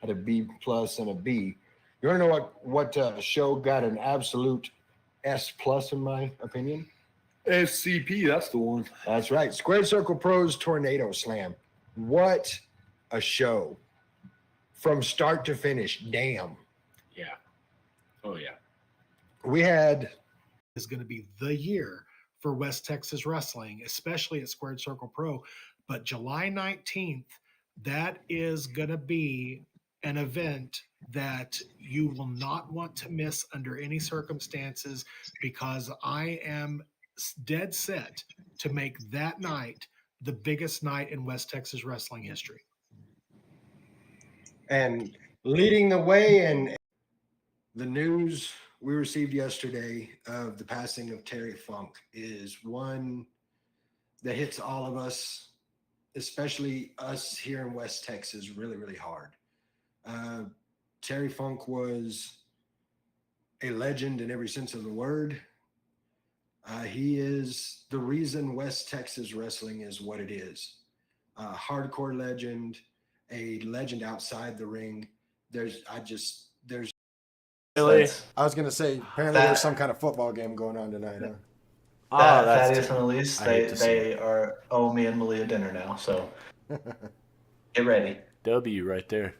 had a B plus and a B. You want to know what show got an absolute S plus in my opinion? S.C.P. That's the one. That's right. Squared Circle Pros Tornado Slam. What a show from start to finish. Damn. Yeah. Oh yeah. We had is going to be the year for West Texas wrestling, especially at Squared Circle Pro. But July 19th, that is going to be an event that you will not want to miss under any circumstances, because I am dead set to make that night the biggest night in West Texas wrestling history. and leading the way and the news we received yesterday of the passing of Terry Funk is one that hits all of us, especially us here in West Texas, really, really hard. Terry Funk was a legend in every sense of the word. He is the reason West Texas wrestling is what it is. Hardcore legend, a legend outside the ring. There's Really? I was gonna say, apparently there's some kind of football game going on tonight, huh? Thaddeus and Elise, they owe me and Malia dinner now, so get ready. W right there.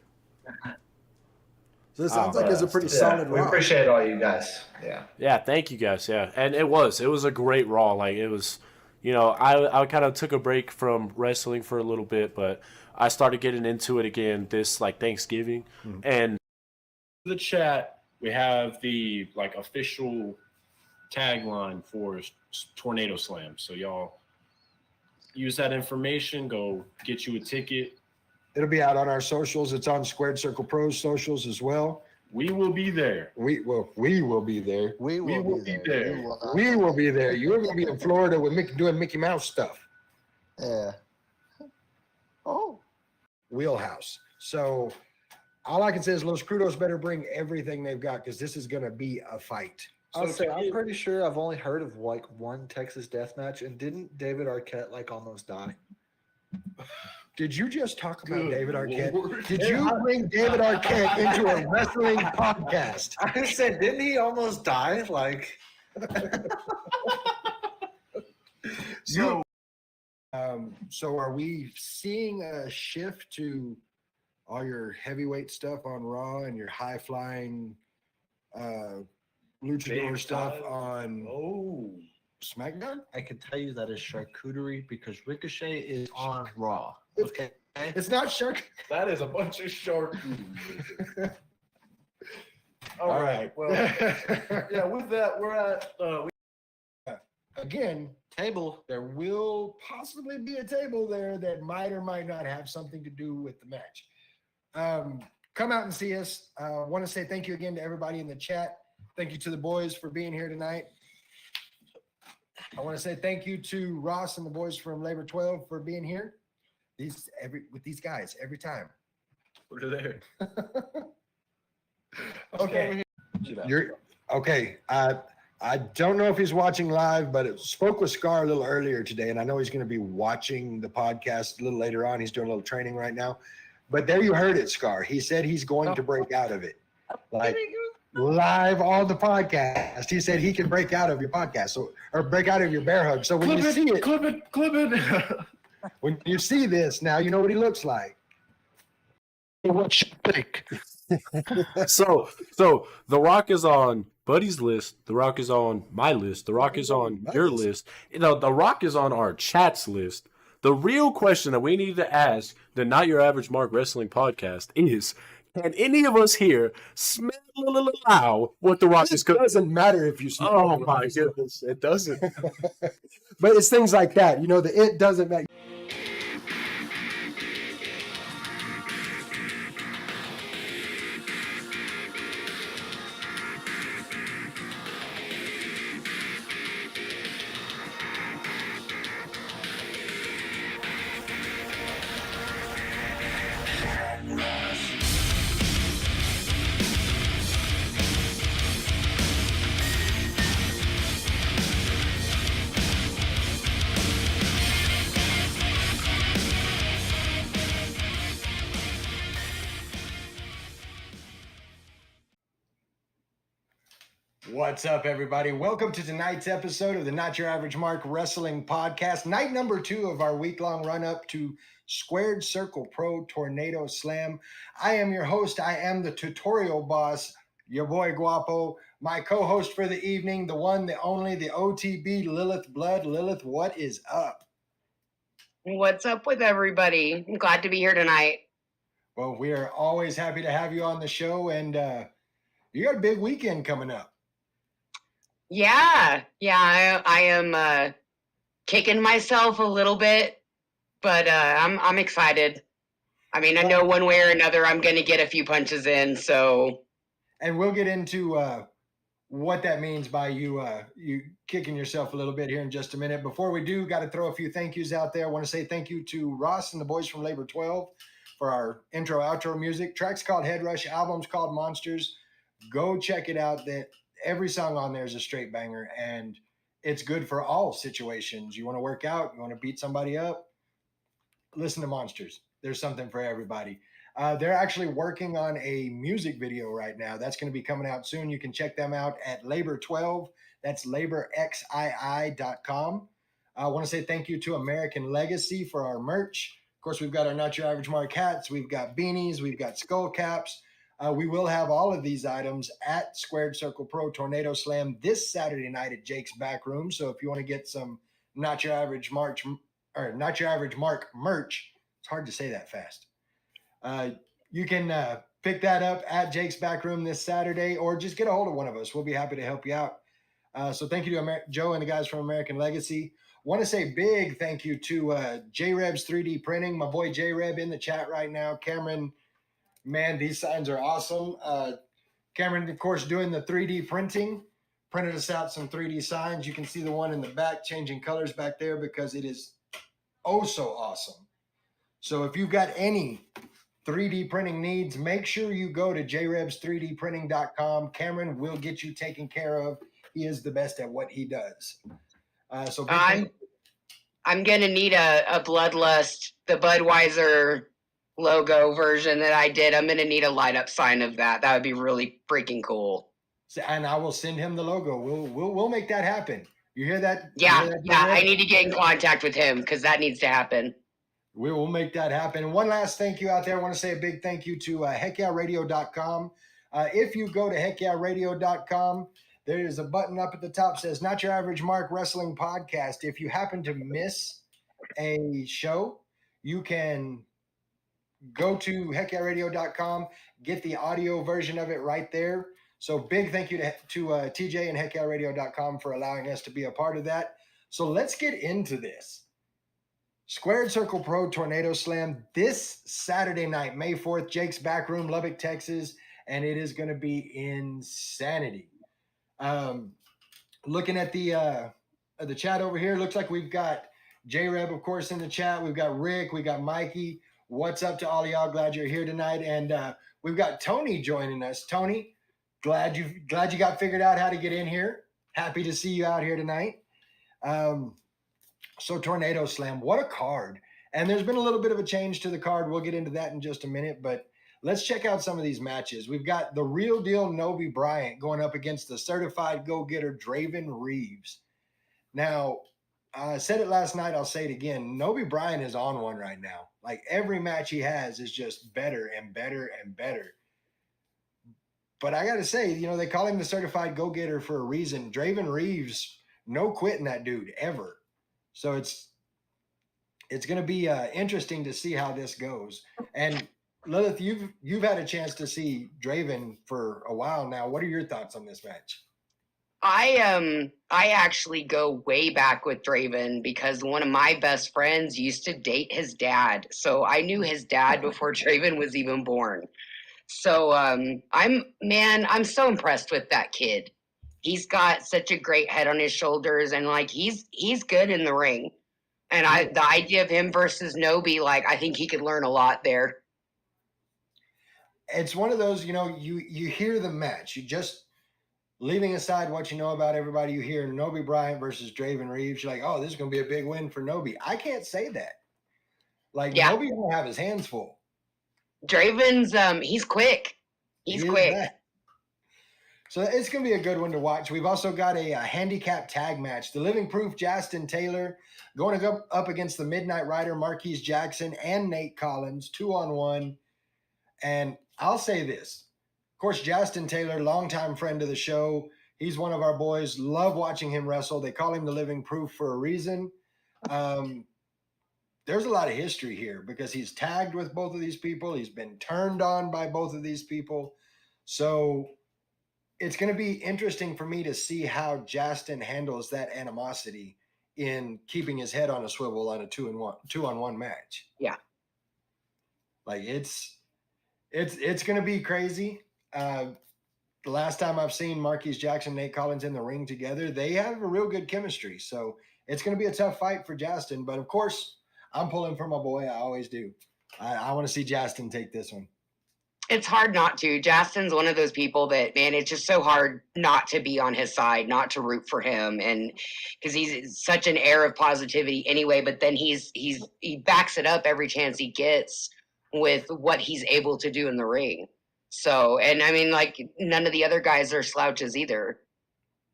So it sounds like it's a pretty solid We Raw. appreciate all you guys. Yeah. Yeah, thank you guys. Yeah, and it was a great Raw. Like it was, I kind of took a break from wrestling for a little bit, but I started getting into it again this like Thanksgiving, and The chat, we have the official tagline for Tornado Slam. So y'all use that information. Go get you a ticket. It'll be out on our socials. It's on Squared Circle Pros socials as well. We will be there. We will be there. We will be there. We will be there. You're going to be in Florida with doing Mickey Mouse stuff. Yeah. Oh. Wheelhouse. So all I can say is Los Crudos better bring everything they've got, because this is going to be a fight. I'll say, I'm pretty sure I've only heard of one Texas death match, and didn't David Arquette almost die? Did you just talk about David Arquette? Lord. Did you bring David Arquette into a wrestling podcast? I said, didn't he almost die? So are we seeing a shift to all your heavyweight stuff on Raw and your high flying luchador stuff on SmackDown? I can tell you that is charcuterie, because Ricochet is on Raw. Okay. It's not shark. That is a bunch of shark. All right. Well, yeah. With that, we're at. Again, table. There will possibly be a table there that might or might not have something to do with the match. Come out and see us. Want to say thank you again to everybody in the chat. Thank you to the boys for being here tonight. I want to say thank you to Ross and the boys from Labor 12 for being here. With these guys every time. We're there. Okay. Okay. I don't know if he's watching live, but I spoke with Scar a little earlier today, and I know he's going to be watching the podcast a little later on. He's doing a little training right now. But there you heard it, Scar. He said he's going to break out of it. Live on the podcast. He said he can break out of your podcast, or break out of your bear hug. So when you see it, clip it. When you see this, now you know what he looks like. What you think? so The Rock is on Buddy's list. The Rock is on my list. The Rock is on your list. The Rock is on our chat's list. The real question that we need to ask the Not Your Average Mark Wrestling podcast is, can any of us here smell what The Rock is cooking? It doesn't matter if you smell. Oh my goodness, it doesn't. But it's things like that. It doesn't matter. What's up, everybody? Welcome to tonight's episode of the Not Your Average Mark Wrestling Podcast, night number 2 of our week-long run-up to Squared Circle Pro Tornado Slam. I am your host. I am the tutorial boss, your boy Guapo. My co-host for the evening, the one, the only, the OTB, Lillith Blood. Lillith, what is up? What's up with everybody? I'm glad to be here tonight. Well, we are always happy to have you on the show, and you got a big weekend coming up. Yeah, I am kicking myself a little bit, but I'm excited. I mean, I know one way or another I'm going to get a few punches in, so. And we'll get into what that means by you kicking yourself a little bit here in just a minute. Before we do, got to throw a few thank yous out there. I want to say thank you to Ross and the boys from Labor 12 for our intro outro music. Track's called Head Rush, album's called Monsters. Go check it out. That every song on there is a straight banger, and it's good for all situations. You want to work out, you want to beat somebody up, listen to Monsters. There's something for everybody. They're actually working on a music video right now. That's going to be coming out soon. You can check them out at Labor 12. That's laborxii.com. I want to say thank you to American Legacy for our merch. Of course, we've got our Not Your Average Mark hats. We've got beanies. We've got skull caps. We will have all of these items at Squared Circle Pro Tornado Slam this Saturday night at Jake's Back Room. So if you want to get some Not Your Average Mark merch, it's hard to say that fast. You can pick that up at Jake's Back Room this Saturday, or just get a hold of one of us. We'll be happy to help you out. So thank you to Joe and the guys from American Legacy. Want to say big thank you to J-Reb's 3D Printing. My boy J-Reb in the chat right now. Cameron, man, these signs are awesome. Cameron, of course, doing the 3D printing. Printed us out some 3D signs. You can see the one in the back changing colors back there because it is oh so awesome. So if you've got any 3D printing needs, make sure you go to jrebs3dprinting.com. Cameron will get you taken care of. He is the best at what he does. I'm gonna need a Bloodlust, the Budweiser logo version that I did. I'm gonna need a light up sign of that. That would be really freaking cool. And I will send him the logo. We'll make that happen. You hear that? Yeah, I need to get in contact with him because that needs to happen. We will make that happen. And one last thank you out there. I want to say a big thank you to heckyeahradio.com. If you go to heckyeahradio.com, there is a button up at the top that says Not Your Average Mark Wrestling Podcast. If you happen to miss a show, you can go to heckyeahradio.com, get the audio version of it right there. So big thank you to TJ and heckyeahradio.com for allowing us to be a part of that. So let's get into this. Squared Circle Pro Tornado Slam this Saturday night, May 4th, Jake's Back Room, Lubbock, Texas, and it is going to be insanity. Looking at the chat over here, looks like we've got J-Reb, of course, in the chat. We've got Rick, we got Mikey. What's up to all y'all? Glad you're here tonight. And we've got Tony joining us. Tony, glad you got figured out how to get in here. Happy to see you out here tonight. So Tornado Slam, what a card. And there's been a little bit of a change to the card. We'll get into that in just a minute, but let's check out some of these matches. We've got the real deal Noby Bryant going up against the certified go-getter Draven Reeves. Now, I said it last night, I'll say it again. Noby Bryant is on one right now. Like every match he has is just better and better and better. But I got to say, they call him the certified go-getter for a reason. Draven Reeves, no quitting that dude ever. So it's going to be interesting to see how this goes. And Lillith, you've had a chance to see Draven for a while now. What are your thoughts on this match? I actually go way back with Draven because one of my best friends used to date his dad. So I knew his dad before Draven was even born. So I'm so impressed with that kid. He's got such a great head on his shoulders, and he's good in the ring. And the idea of him versus Noby, I think he could learn a lot there. It's one of those, you hear the match, you just leaving aside what you know about everybody, you hear Noby Bryant versus Draven Reeves. You're like, oh, this is going to be a big win for Noby. I can't say that. Noby's going to have his hands full. Draven's, he's quick. He's quick. So it's going to be a good one to watch. We've also got a handicap tag match. The Living Proof, Justin Taylor, going to go up against the Midnight Rider, Marquise Jackson, and Nate Collins, 2-on-1. And I'll say this. Of course, Justin Taylor, longtime friend of the show. He's one of our boys. Love watching him wrestle. They call him the Living Proof for a reason. There's a lot of history here because he's tagged with both of these people. He's been turned on by both of these people. So it's going to be interesting for me to see how Justin handles that animosity in keeping his head on a swivel on a 2-on-1 match. Yeah. Like it's going to be crazy. The last time I've seen Marquise Jackson, Nate Collins in the ring together, they have a real good chemistry. So it's going to be a tough fight for Justin. But of course, I'm pulling for my boy. I always do. I want to see Justin take this one. It's hard not to. Justin's one of those people that, man, it's just so hard not to be on his side, not to root for him, and because he's such an air of positivity anyway. But then he backs it up every chance he gets with what he's able to do in the ring. So, and I mean, like, none of the other guys are slouches either.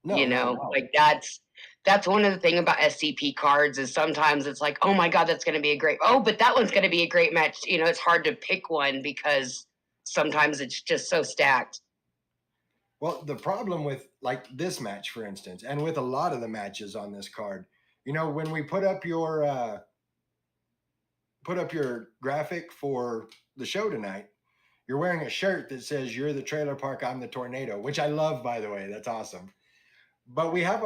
No, you know, no. like that's one of the thing about S.C.P cards is sometimes it's like, oh my God, that's going to be a great, oh, but that one's going to be a great match. You know, it's hard to pick one because sometimes it's just so stacked. Well, the problem with like this match, for instance, and with a lot of the matches on this card, you know, when we put up your graphic for the show tonight, you're wearing a shirt that says "You're the trailer park, I'm the tornado," which I love, by the way. That's awesome. But we have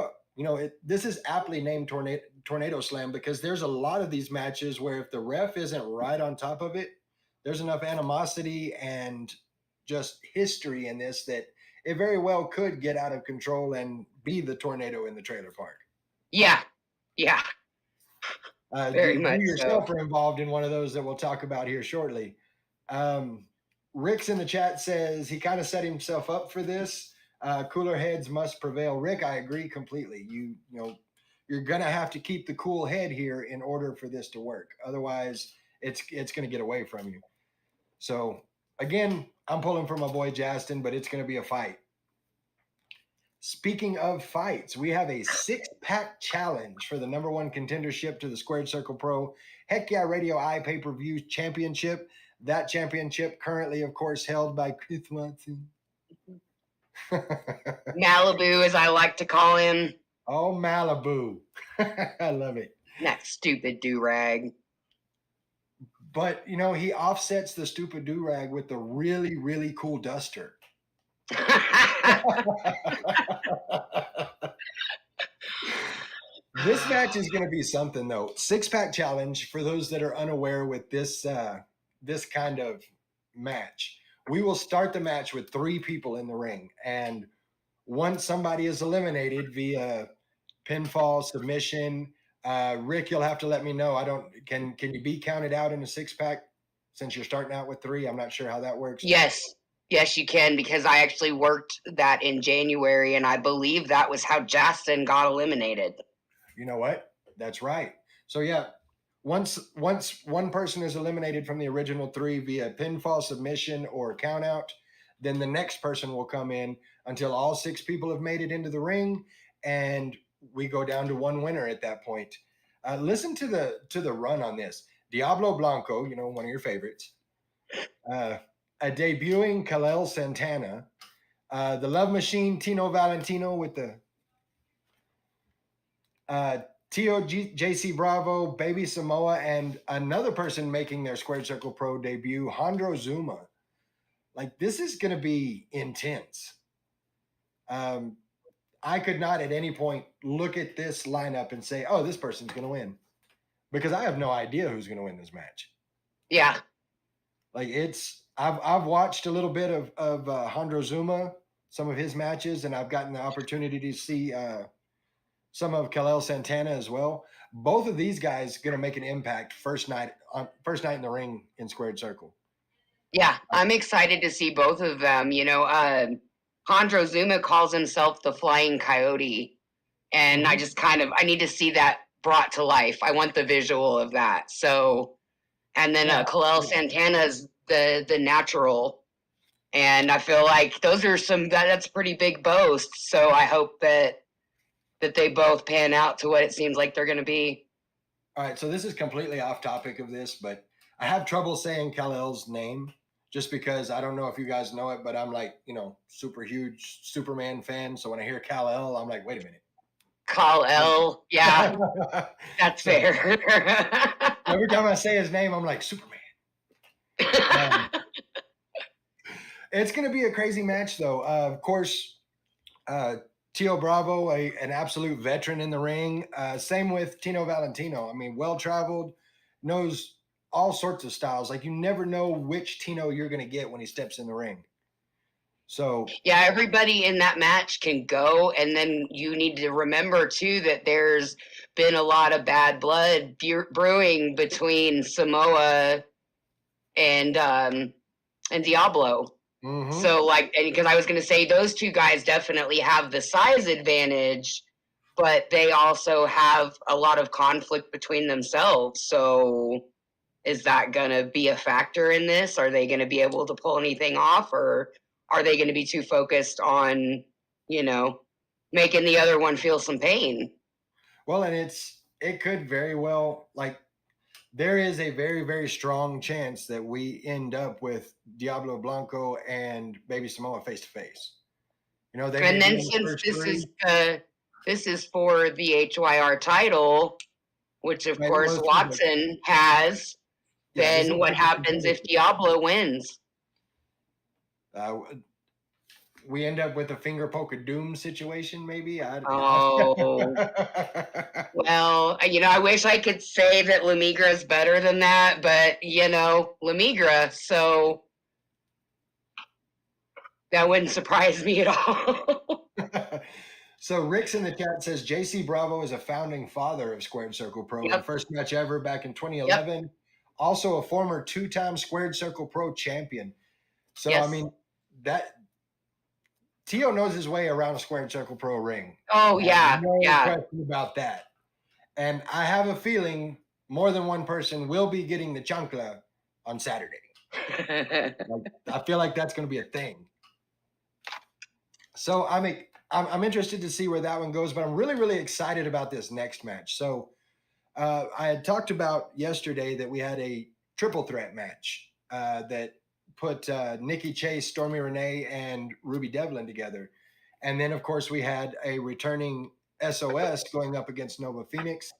this is aptly named tornado slam because there's a lot of these matches where if the ref isn't right on top of it, there's enough animosity and just history in this that it very well could get out of control and be the tornado in the trailer park. Yeah. Very much you yourself so. are involved in one of those that we'll talk about here shortly. Rick's in the chat says he kind of set himself up for this. Cooler heads must prevail. Rick, I agree completely. You're gonna have to keep the cool head here in order for this to work. Otherwise, it's gonna get away from you. So again, I'm pulling for my boy Justin, but it's gonna be a fight. Speaking of fights, we have a 6-pack challenge for the #1 contendership to the Squared Circle Pro Heck Yeah Radio pay-per-view championship. That championship currently, of course, held by Chris Watson. Malibu, as I like to call him. Oh, Malibu. I love it. That stupid do-rag. But, he offsets the stupid do-rag with the really, really cool duster. This match is going to be something, though. 6-pack challenge for those that are unaware with this kind of match. We will start the match with 3 people in the ring, and once somebody is eliminated via pinfall, submission, Rick, you'll have to let me know. Can you be counted out in a 6-pack since you're starting out with 3? I'm not sure how that works. Yes, you can, because I actually worked that in January, and I believe that was how Justin got eliminated. You know what? That's right. So yeah, once one person is eliminated from the original 3 via pinfall, submission, or count out, then the next person will come in until all 6 people have made it into the ring, and we go down to 1 winner at that point. Listen to the run on this. Diablo Blanco, one of your favorites. A debuting Kalel Santana. The Love Machine, Tino Valentino with the JC Bravo, Baby Samoa, and another person making their Squared Circle Pro debut, Hondro Zuma. Like, this is going to be intense. I could not at any point look at this lineup and say, oh, this person's going to win, because I have no idea who's going to win this match. Yeah. Like, I've watched a little bit of Hondro Zuma, some of his matches, and I've gotten the opportunity to see some of Kalel Santana as well. Both of these guys going to make an impact first night in the ring in Squared Circle. Yeah, I'm excited to see both of them. Hondro Zuma calls himself the Flying Coyote, and I just I need to see that brought to life. I want the visual of that. So, and then Kalel Santana's the natural, And I feel like those are that's pretty big boasts. So I hope that they both pan out to what it seems like they're going to be. All right, so this is completely off topic of this, but I have trouble saying Kal-El's name just because I don't know if you guys know it, but I'm like, super huge Superman fan. So when I hear Kal-El, I'm like, wait a minute. Kal-El, yeah, that's fair. Every time I say his name, I'm like, Superman. It's going to be a crazy match, though. Of course, Tio Bravo, an absolute veteran in the ring. Same with Tino Valentino. I mean, well-traveled, knows all sorts of styles. Like, you never know which Tino you're going to get when he steps in the ring. So yeah, everybody in that match can go, and then you need to remember too that there's been a lot of bad blood brewing between Samoa and Diablo. mhm. So because I was going to say those two guys definitely have the size advantage, but they also have a lot of conflict between themselves. So is that going to be a factor in this? Are they going to be able to pull anything off, or are they going to be too focused on, making the other one feel some pain? Well, and it could very well, like, there is a very, very strong chance that we end up with Diablo Blanco and Baby Samoa face to face. They And may then be in the since first this three. this is for the HYR title, which of Right, course well, Watson has, yeah, this then is what for the happens if Diablo wins? we end up with a finger poke of doom situation, maybe. Oh. Well, I wish I could say that Lamigra is better than that, but Lamigra, so that wouldn't surprise me at all. So Rick's in the chat says JC Bravo is a founding father of Squared Circle Pro. Yep. The first match ever back in 2011. Yep. Also a former 2-time Squared Circle Pro champion. So Yes. I mean, that Tio knows his way around a Squared Circle Pro ring. Oh yeah, no yeah. question about that. And I have a feeling more than one person will be getting the chancla on Saturday. I feel like that's going to be a thing. So I'm interested to see where that one goes, but I'm really, really excited about this next match. So I had talked about yesterday that we had a triple threat match that put Nikki Chase, Stormy Renee, and Ruby Devlin together. And then, of course, we had a returning SOS going up against Nova Phoenix.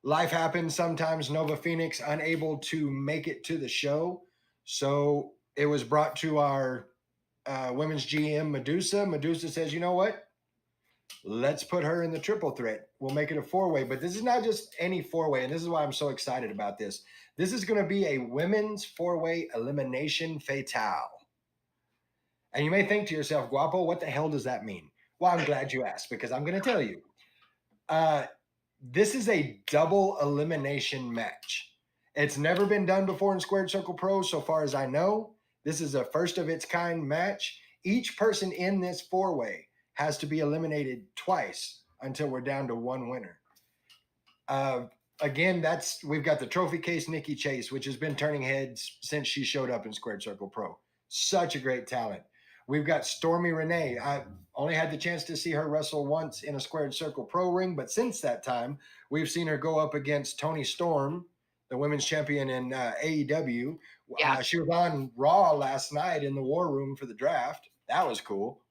Life happens sometimes. Nova Phoenix unable to make it to the show. So it was brought to our women's GM, Medusa. Medusa says, you know what? Let's put her in the triple threat. We'll make it a 4-way. But this is not just any 4-way. And this is why I'm so excited about this. This is going to be a women's 4-way elimination fatale. And you may think to yourself, Guapo, what the hell does that mean? Well, I'm glad you asked, because I'm going to tell you. This is a double elimination match. It's never been done before in Squared Circle Pro, so far as I know. This is a first of its kind match. Each person in this 4-way has to be eliminated twice until we're down to one winner. Again, we've got the trophy case Nikki Chase, which has been turning heads since she showed up in Squared Circle Pro. Such a great talent. We've got Stormy Renee. I only had the chance to see her wrestle once in a Squared Circle Pro ring, but since that time, we've seen her go up against Toni Storm, the women's champion in AEW. Yeah. She was on Raw last night in the War Room for the draft. That was cool.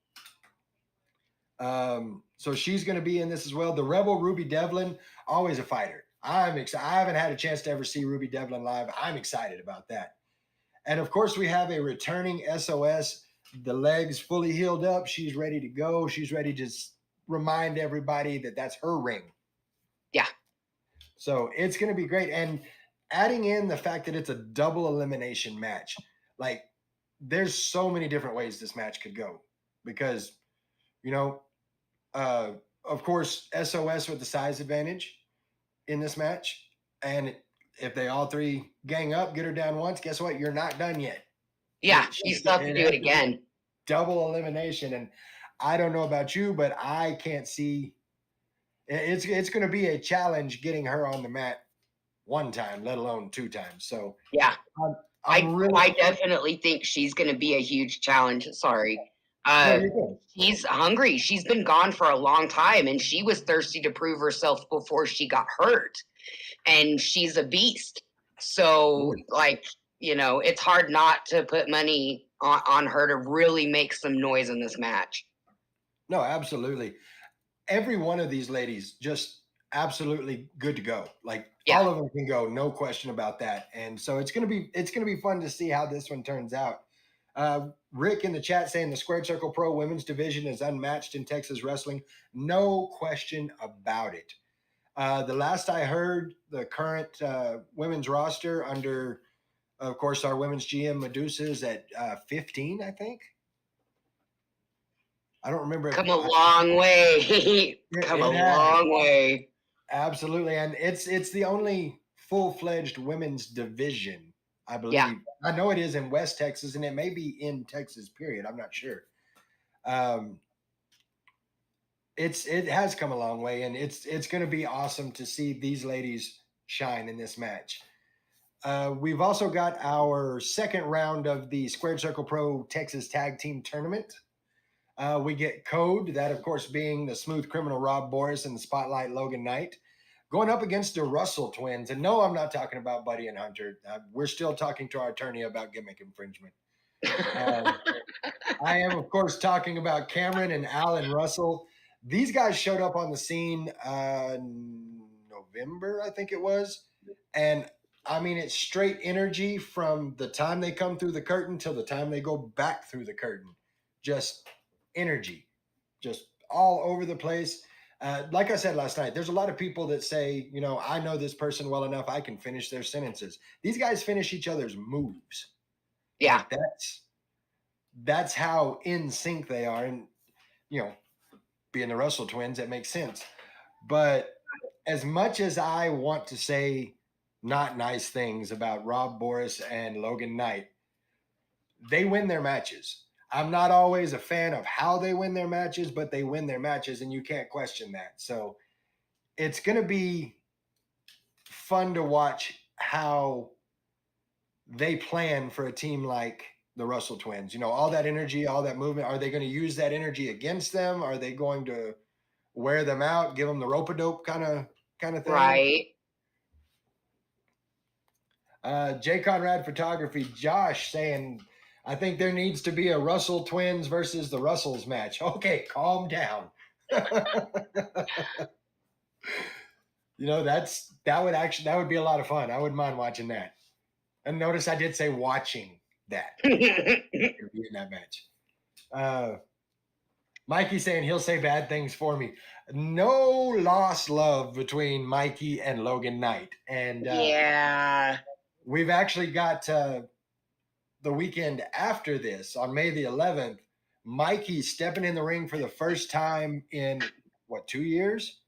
So she's going to be in this as well. The Rebel Ruby Devlin, always a fighter. I'm excited. I haven't had a chance to ever see Ruby Devlin live. I'm excited about that. And of course, we have a returning SOS. The legs fully healed up. She's ready to go. She's ready to remind everybody that that's her ring. Yeah. So it's going to be great. And adding in the fact that it's a double elimination match, like, there's so many different ways this match could go, because, of course, SOS with the size advantage in this match. And if they all three gang up, get her down once, guess what? You're not done yet. Yeah, you still have to do it again. Double elimination. And I don't know about you, but I can't see. It's going to be a challenge getting her on the mat one time, let alone 2 times. So yeah, I definitely think she's going to be a huge challenge. Sorry. No, you're good. She's hungry. She's been gone for a long time, and she was thirsty to prove herself before she got hurt. And she's a beast. So, like, it's hard not to put money on her to really make some noise in this match. No, absolutely. Every one of these ladies just absolutely good to go. Like all of them can go, no question about that. And so it's gonna be fun to see how this one turns out. Rick in the chat saying the Squared Circle Pro Women's Division is unmatched in Texas wrestling. No question about it. The last I heard, the current women's roster under, of course, our women's GM Medusa is at 15, I think. I don't remember. Come a long way. Come a long way. Absolutely. And it's the only full-fledged women's division, I believe. Yeah. I know it is in West Texas, and it may be in Texas, period. I'm not sure. It has come a long way, and it's going to be awesome to see these ladies shine in this match. We've also got our second round of the Squared Circle Pro Texas Tag Team Tournament. We get Code, that of course being the Smooth Criminal Rob Boris and the Spotlight Logan Knight, going up against the Russell twins. And no, I'm not talking about Buddy and Hunter. We're still talking to our attorney about gimmick infringement. I am, of course, talking about Cameron and Alan Russell. These guys showed up on the scene November, I think it was. And I mean, it's straight energy from the time they come through the curtain till the time they go back through the curtain. Just energy, just all over the place. Like I said last night, there's a lot of people that say, I know this person well enough, I can finish their sentences. These guys finish each other's moves. Yeah. That's how in sync they are. And, being the Russell twins, that makes sense. But as much as I want to say not nice things about Rob Boris and Logan Knight, they win their matches. I'm not always a fan of how they win their matches, but they win their matches, and you can't question that. So it's going to be fun to watch how they plan for a team like the Russell twins. All that energy, all that movement. Are they going to use that energy against them? Are they going to wear them out, give them the rope-a-dope kind of thing? Right. J. Conrad Photography, Josh saying, I think there needs to be a Russell twins versus the Russells match. Okay, calm down. That would be a lot of fun. I wouldn't mind watching that. And notice I did say watching that. In that match. Mikey saying he'll say bad things for me. No lost love between Mikey and Logan Knight. And we've actually got the weekend after this, on May the 11th, Mikey stepping in the ring for the first time in, 2 years?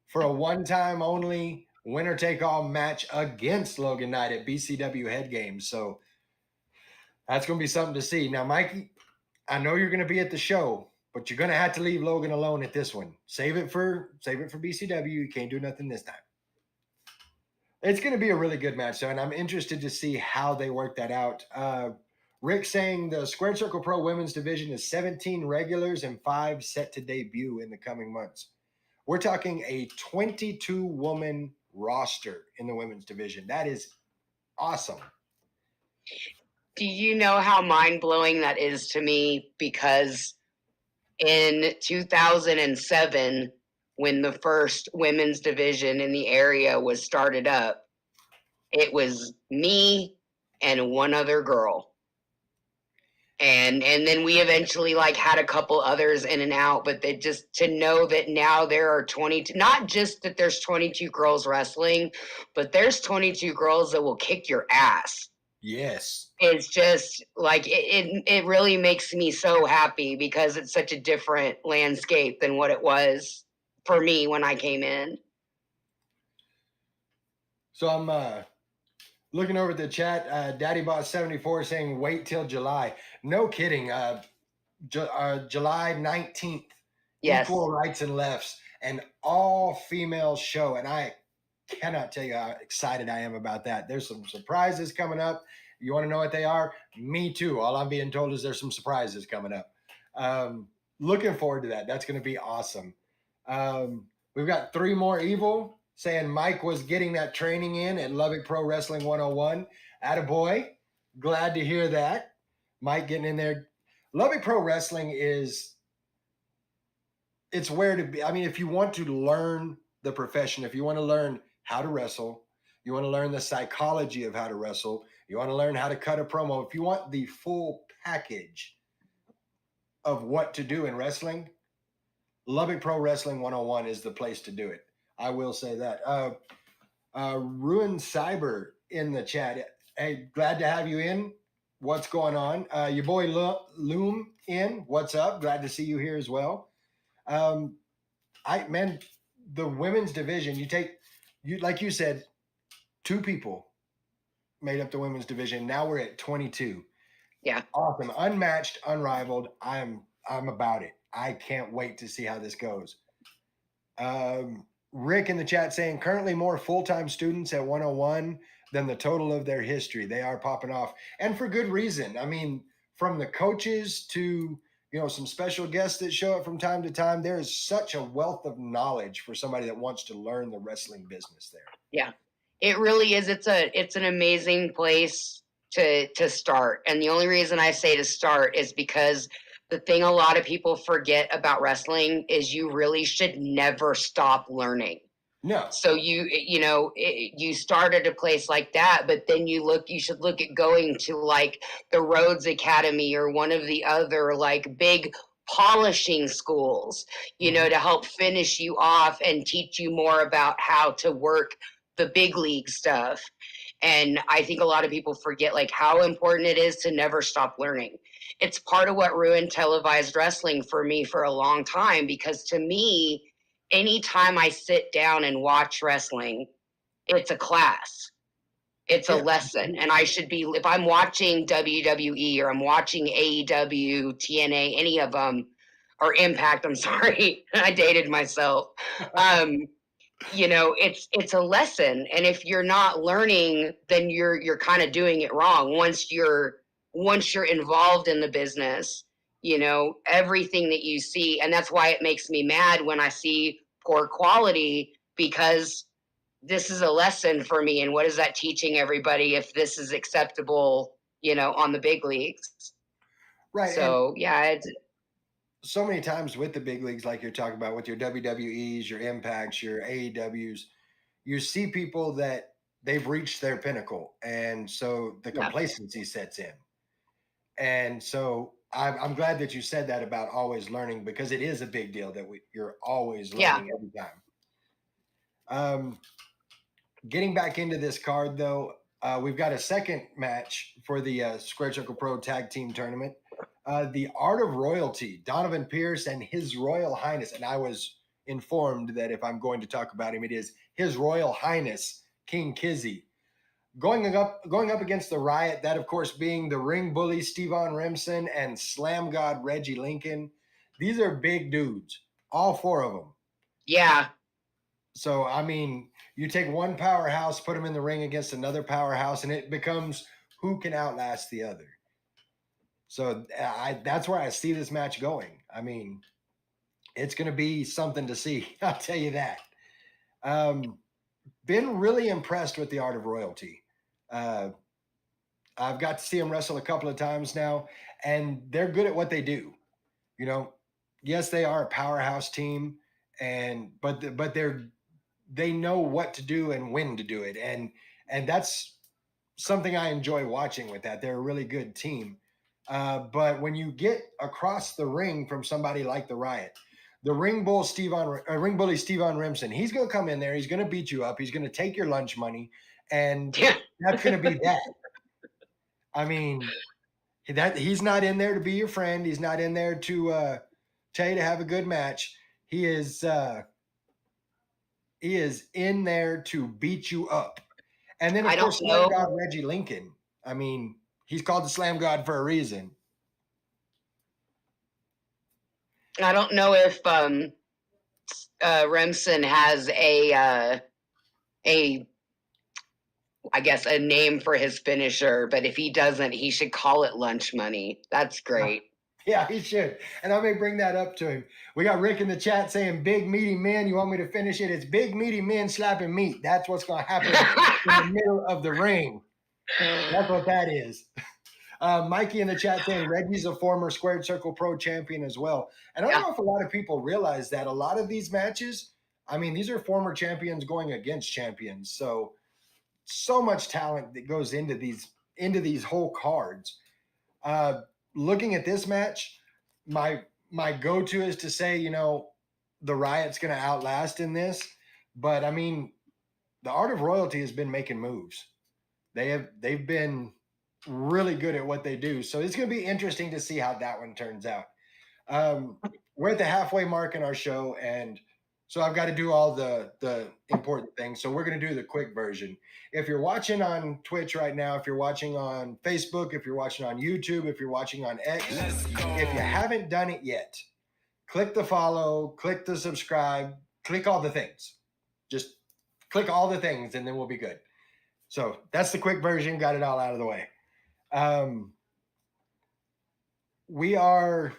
For a one-time only winner-take-all match against Logan Knight at BCW Head Games. So that's going to be something to see. Now, Mikey, I know you're going to be at the show, but you're going to have to leave Logan alone at this one. Save it for BCW. You can't do nothing this time. It's going to be a really good match, though, and I'm interested to see how they work that out. Rick saying the Squared Circle Pro Women's Division is 17 regulars and 5 set to debut in the coming months. We're talking a 22-woman roster in the women's division. That is awesome. Do you know how mind-blowing that is to me? Because in 2007, when the first women's division in the area was started up, it was me and one other girl. And then we eventually had a couple others in and out, but they just to know that now there are 22, not just that there's 22 girls wrestling, but there's 22 girls that will kick your ass. Yes. It's just it really makes me so happy because it's such a different landscape than what it was for me when I came in. So I'm looking over at the chat. Daddy Boss 74 saying wait till July. No kidding. July 19th. Yes. Equal Rights and Lefts, an all-female show, and I cannot tell you how excited I am about that. There's some surprises coming up, You want to know what they are? Me too. All I'm being told is there's some surprises coming up. Looking forward to that. That's going to be awesome. We've got 3 more Evil saying Mike was getting that training in at Lubbock Pro Wrestling 101. Attaboy. Glad to hear that. Mike getting in there. Lubbock Pro Wrestling it's where to be. I mean, if you want to learn the profession, if you want to learn how to wrestle, you want to learn the psychology of how to wrestle, you want to learn how to cut a promo, if you want the full package of what to do in wrestling, Lubbock Pro Wrestling 101 is the place to do it. I will say that. Ruin Cyber in the chat. Hey, glad to have you in. What's going on? Your boy Loom in. What's up? Glad to see you here as well. The women's division, like you said, 2 people made up the women's division. Now we're at 22. Yeah. Awesome. Unmatched, unrivaled. I'm about it. I can't wait to see how this goes. Rick in the chat saying currently more full-time students at 101 than the total of their history. They are popping off, and for good reason. I mean, from the coaches to some special guests that show up from time to time, there is such a wealth of knowledge for somebody that wants to learn the wrestling business there. Yeah, it really is. It's an amazing place to start. And the only reason I say to start is because the thing a lot of people forget about wrestling is you really should never stop learning. No. So you start at a place like that, but then you should look at going to like the Rhodes Academy or one of the other like big polishing schools, to help finish you off and teach you more about how to work the big league stuff. And I think a lot of people forget like how important it is to never stop learning. It's part of what ruined televised wrestling for me for a long time, because to me, anytime I sit down and watch wrestling, it's a class. It's a lesson. And I should be, if I'm watching WWE or I'm watching AEW, TNA, any of them, or Impact, I'm sorry, I dated myself. It's a lesson. And if you're not learning, then you're kind of doing it wrong. Once you're involved in the business, everything that you see. And that's why it makes me mad when I see poor quality, because this is a lesson for me. And what is that teaching everybody if this is acceptable, on the big leagues? Right. So, so many times with the big leagues, like you're talking about with your WWEs, your Impacts, your AEWs, you see people that they've reached their pinnacle. And so the complacency sets in. And so I'm glad that you said that about always learning, because it is a big deal that you're always learning every time. Getting back into this card, though, we've got a second match for the Square Circle Pro Tag Team Tournament. The Art of Royalty, Donovan Pierce and His Royal Highness. And I was informed that if I'm going to talk about him, it is His Royal Highness, King Kizzy. Going up against the Riot, that, of course, being the Ring Bully, Stevan Remsen, and Slam God, Reggie Lincoln. These are big dudes, all 4 of them. Yeah. So, I mean, you take one powerhouse, put them in the ring against another powerhouse, and it becomes who can outlast the other. So that's where I see this match going. I mean, it's going to be something to see. I'll tell you that. Been really impressed with the Art of Royalty. I've got to see them wrestle a couple of times now, and they're good at what they do. Yes, they are a powerhouse team, but they know what to do and when to do it, and that's something I enjoy watching with that. They're a really good team. But when you get across the ring from somebody like the Riot, the Ring Bully Stevan Remsen, he's going to come in there. He's going to beat you up. He's going to take your lunch money, and that's going to be that. I mean, he's not in there to be your friend. He's not in there to tell you to have a good match. He is in there to beat you up. And then, of course, Slam God Reggie Lincoln. I mean, he's called the Slam God for a reason. I don't know if Remsen has a I guess, a name for his finisher, but if he doesn't, he should call it lunch money. That's great. Yeah, he should. And I may bring that up to him. We got Rick in the chat saying, big meaty men. You want me to finish it? It's big meaty men slapping meat. That's what's going to happen in the middle of the ring. That's what that is. Mikey in the chat saying Reggie's a former Squared Circle Pro champion as well. And I don't know if a lot of people realize that a lot of these matches, I mean, these are former champions going against champions. So much talent that goes into these whole cards. Looking at this match, my go-to is to say, the Riot's going to outlast in this. But I mean, the Art of Royalty has been making moves. They've been really good at what they do. So it's going to be interesting to see how that one turns out. We're at the halfway mark in our show, and so I've got to do all the important things. So we're going to do the quick version. If you're watching on Twitch right now, if you're watching on Facebook, if you're watching on YouTube, if you're watching on X, if you haven't done it yet, click the follow, click the subscribe, click all the things. Just click all the things, and then we'll be good. So that's the quick version. Got it all out of the way. We are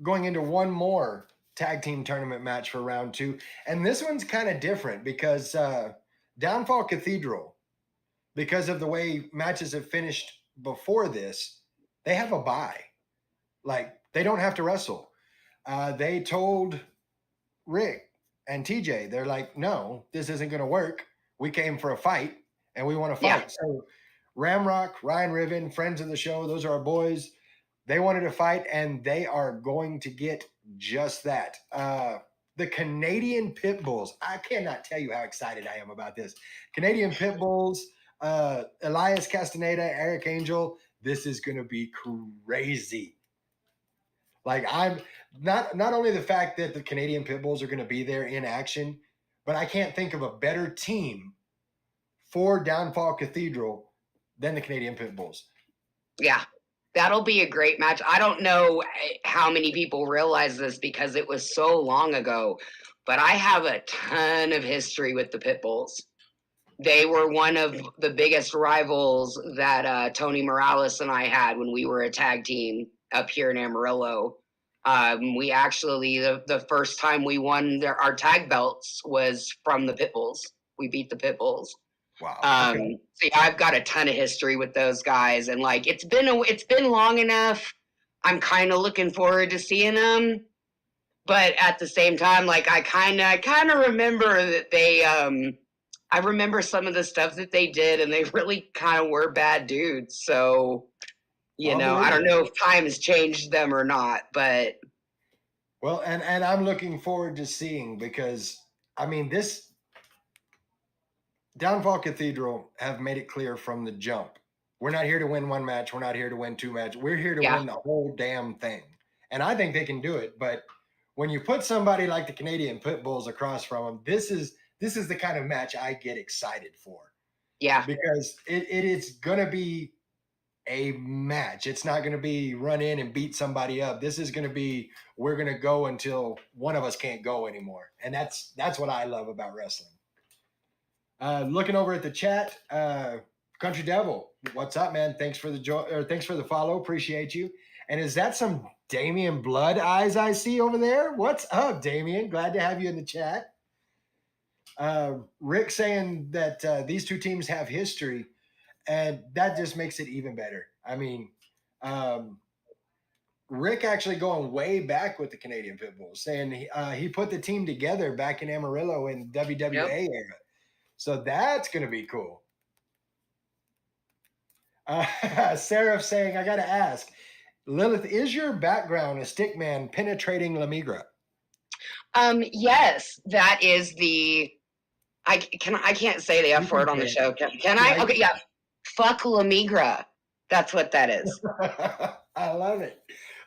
going into one more tag team tournament match for round 2. And this one's kind of different because Downfall Cathedral, because of the way matches have finished before this, they have a bye. Like, they don't have to wrestle. They told Rick and TJ, they're like, no, this isn't going to work. We came for a fight, and we want to fight. Yeah. So Ramrock, Ryan Riven, friends of the show, those are our boys. They wanted to fight, and they are going to get just that. The Canadian Pit Bulls. I cannot tell you how excited I am about this. Canadian Pit Bulls, Elias Castaneda, Eric Angel. This is going to be crazy. Like, I'm not only the fact that the Canadian Pit Bulls are going to be there in action, but I can't think of a better team for Downfall Cathedral than the Canadian Pit Bulls. Yeah, that'll be a great match. I don't know how many people realize this because it was so long ago, but I have a ton of history with the Pit Bulls. They were one of the biggest rivals that Tony Morales and I had when we were a tag team up here in Amarillo. We actually, the first time we won our tag belts was from the Pit Bulls. We beat the Pit Bulls. Wow. Okay. So yeah, I've got a ton of history with those guys, and like it's been long enough. I'm kind of looking forward to seeing them, but at the same time, like I kind of remember that they. I remember some of the stuff that they did, and they really kind of were bad dudes. So, I don't know if time has changed them or not, but. Well, and I'm looking forward to seeing, because I mean, this Downfall Cathedral have made it clear from the jump. We're not here to win one match. We're not here to win 2 matches. We're here to win the whole damn thing. And I think they can do it. But when you put somebody like the Canadian Pit Bulls across from them, this is the kind of match I get excited for. Yeah. Because it is going to be a match. It's not going to be run in and beat somebody up. This is going to be, we're going to go until one of us can't go anymore. And that's what I love about wrestling. Looking over at the chat, Country Devil, what's up, man? Thanks for the follow. Appreciate you. And is that some Damian Blood eyes I see over there? What's up, Damian? Glad to have you in the chat. Rick saying that these two teams have history, and that just makes it even better. I mean, Rick actually going way back with the Canadian Pit Bulls, saying he put the team together back in Amarillo in WWA era. So that's going to be cool. Seraph saying, I got to ask, Lillith, is your background a stickman penetrating La Migra? Yes, that is I can't say the F word on the show. Can I? Okay, yeah. Fuck La Migra. That's what that is. I love it.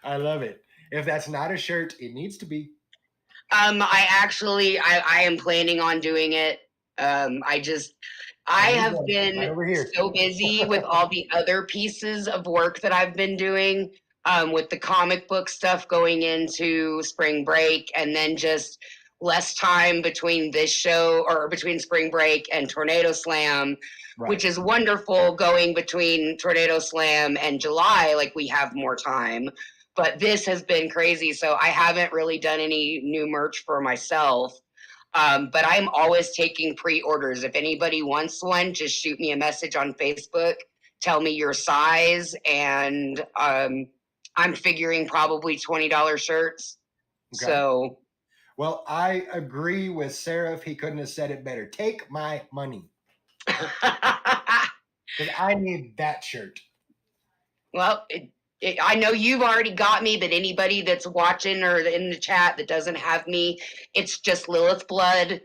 I love it. If that's not a shirt, it needs to be. I am planning on doing it. I have been so busy with all the other pieces of work that I've been doing, with the comic book stuff going into spring break, and then just less time between this show or between spring break and Tornado Slam, which is wonderful going between Tornado Slam and July. Like we have more time, but this has been crazy. So I haven't really done any new merch for myself. But I'm always taking pre-orders. If anybody wants one, just shoot me a message on Facebook. Tell me your size, and I'm figuring probably $20 shirts. Okay. So, Well, I agree with Seraph. He couldn't have said it better. Take my money. Because I need that shirt. well, I know you've already got me, but anybody that's watching or in the chat that doesn't have me, it's just Lillith Blood.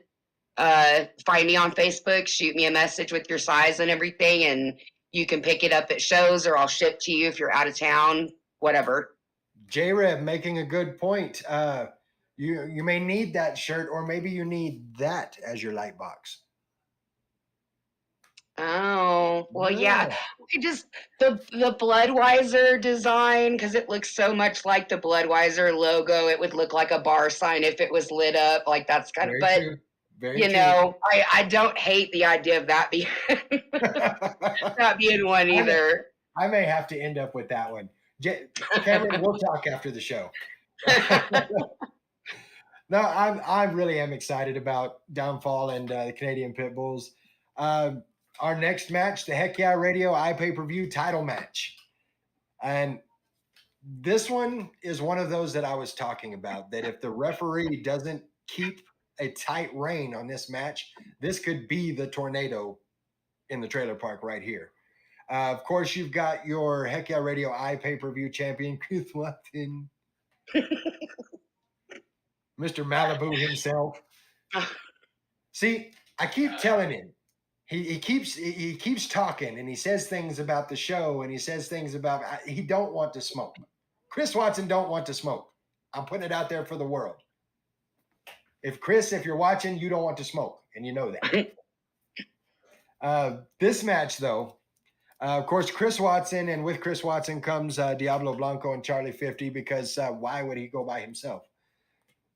Find me on Facebook, shoot me a message with your size and everything, and you can pick it up at shows, or I'll ship to you if you're out of town, whatever. J-Rev making a good point. You may need that shirt, or maybe you need that as your light box. Oh, well, yeah. Just the Bloodweiser design, because it looks so much like the Bloodweiser logo. It would look like a bar sign if it was lit up. Like that's kind of, but true. Very you true. know, I don't hate the idea of that being not being one either. I may have to end up with that one. Cameron, we'll talk after the show. No, I really am excited about Downfall and the Canadian Pitbulls. Our next match, the Heck Yeah Radio iPay-per-view title match. And this one is one of those that I was talking about, that if the referee doesn't keep a tight rein on this match, this could be the tornado in the trailer park right here. Of course, you've got your Heck Yeah Radio iPay-per-view champion, Chris Watson. Mr. Malibu himself. See, I keep telling him. He keeps talking, and he says things about the show, and he says things about he don't want to smoke. Chris Watson don't want to smoke. I'm putting it out there for the world. If you're watching, you don't want to smoke, and you know that. This match, though, of course, Chris Watson, and with Chris Watson comes Diablo Blanco and Charlie 50, because why would he go by himself?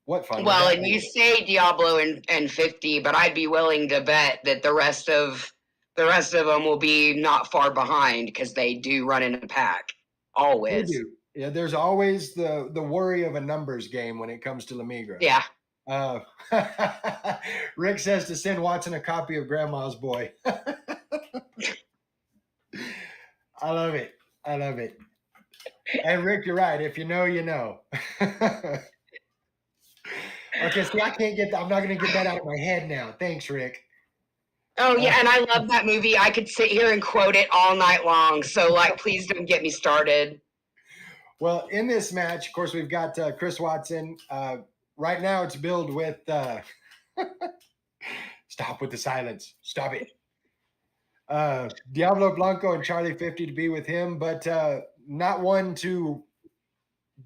What fun. Well, and you say Diablo and 50, but I'd be willing to bet that the rest of them will be not far behind, because they do run in a pack. Always. They do. Yeah, there's always the worry of a numbers game when it comes to La Migra. Yeah. Rick says to send Watson a copy of Grandma's Boy. I love it. I love it. And Rick, you're right. If you know, you know. Okay, see, I'm not going to get that out of my head now. Thanks, Rick. Oh, yeah, and I love that movie. I could sit here and quote it all night long. So, please don't get me started. Well, in this match, of course, we've got Chris Watson. Right now, it's billed with stop with the silence. Stop it. Diablo Blanco and Charlie 50 to be with him, but not one to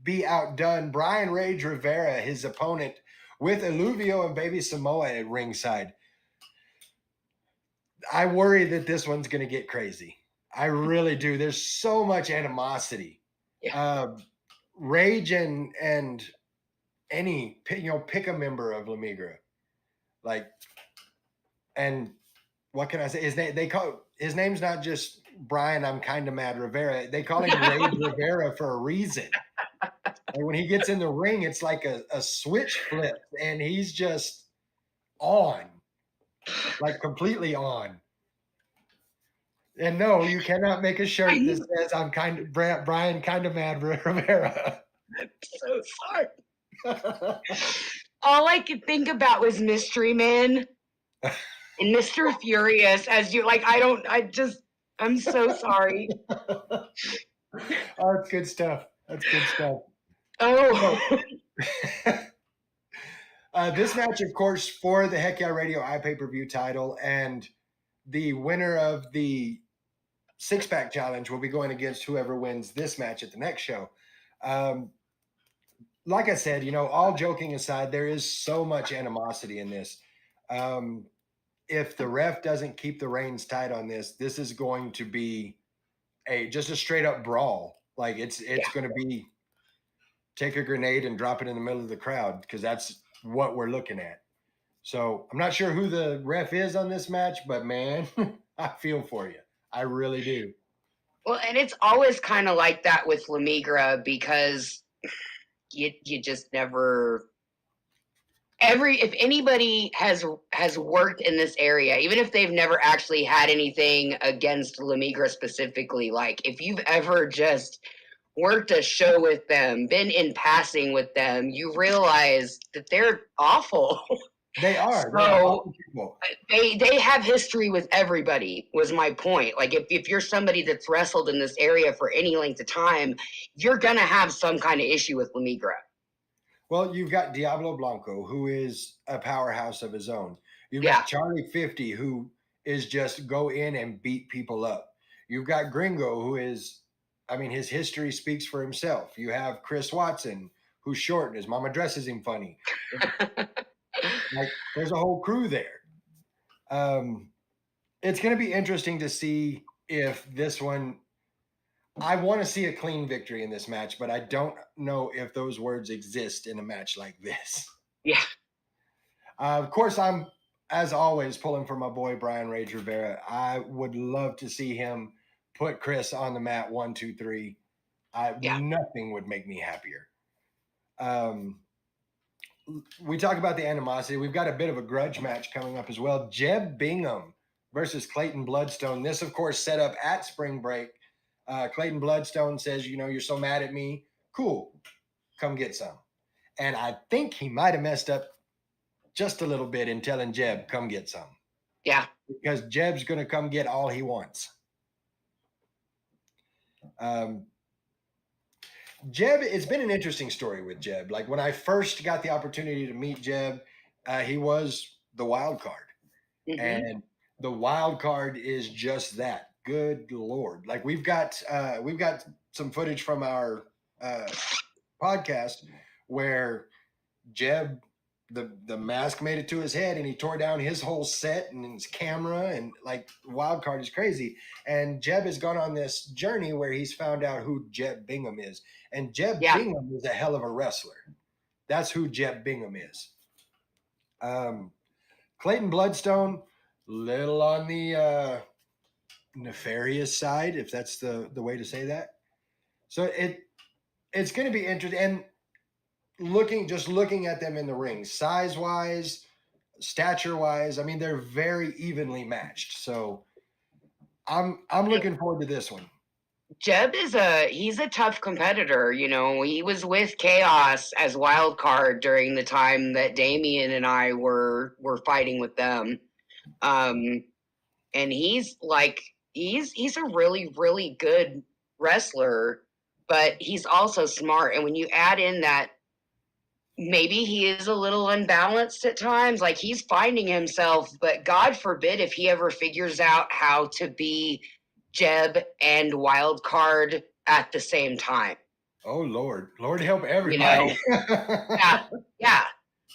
be outdone. Brian Rage Rivera, his opponent, with Eluvio and Baby Samoa at ringside. I worry that this one's going to get crazy. I really do. There's so much animosity. Yeah. Rage and any, pick a member of La Migra. And what can I say? His name's not just Brian, I'm kind of mad Rivera. They call him Rage Rivera for a reason. And when he gets in the ring, it's like a switch flip, and he's just on, completely on. And no, you cannot make a shirt that says I'm Brian kind of mad Rivera. I'm so sorry. All I could think about was Mystery Man and Mr. Furious as you I'm so sorry. Oh, that's good stuff. That's good stuff. Oh. This match, of course, for the Heck Yeah Radio iPay-per-view title, and the winner of the six-pack challenge will be going against whoever wins this match at the next show. Like I said, all joking aside, there is so much animosity in this. If the ref doesn't keep the reins tight on this is going to be just a straight up brawl. It's going to be take a grenade and drop it in the middle of the crowd, because that's what we're looking at. So I'm not sure who the ref is on this match, but man, I feel for you. I really do. Well, and it's always kind of like that with Lamigra because you just never if anybody has worked in this area, even if they've never actually had anything against Lamigra specifically, like if you've ever just worked a show with them, been in passing with them, you realize that they're awful. They are. They're So awesome people. they have history with everybody, was my point. Like if you're somebody that's wrestled in this area for any length of time, you're gonna have some kind of issue with Lamigra. Well, you've got Diablo Blanco, who is a powerhouse of his own. You've Yeah. got Charlie 50, who is just go in and beat people up. You've got Gringo, who is, I mean, his history speaks for himself. You have Chris Watson, who's short and his mama dresses him funny. Like, there's a whole crew there. It's going to be interesting to see if this one. I want to see a clean victory in this match, but I don't know if those words exist in a match like this. Yeah. Of course, I'm, as always, pulling for my boy Brian Rage Rivera. I would love to see him put Chris on the mat 1, 2, 3. Nothing would make me happier. We talk about the animosity. We've got a bit of a grudge match coming up as well. Jeb Bingham versus Clayton Bloodstone. This, of course, set up at Spring Break. Clayton Bloodstone says, you're so mad at me. Cool. Come get some. And I think he might have messed up just a little bit in telling Jeb, come get some. Yeah. Because Jeb's going to come get all he wants. Jeb, it's been an interesting story with Jeb. Like when I first got the opportunity to meet Jeb, he was the wild card. Mm-hmm. And the wild card is just that. Good Lord. Like we've got some footage from our podcast where Jeb, the mask made it to his head and he tore down his whole set and his camera, and like wild card is crazy. And Jeb has gone on this journey where he's found out who Jeb Bingham is. And Jeb Bingham is a hell of a wrestler. That's who Jeb Bingham is. Clayton Bloodstone, little on the nefarious side, if that's the way to say that. So it's going to be interesting. And looking at them in the ring, size wise, stature wise, I mean, they're very evenly matched. So I'm looking forward to this one. Jeb he's a tough competitor. He was with Chaos as wild card during the time that Damien and I were fighting with them. And he's a really, really good wrestler, but he's also smart. And when you add in that maybe he is a little unbalanced at times, like he's finding himself, but God forbid if he ever figures out how to be Jeb and wild card at the same time. Oh Lord help everybody. Yeah,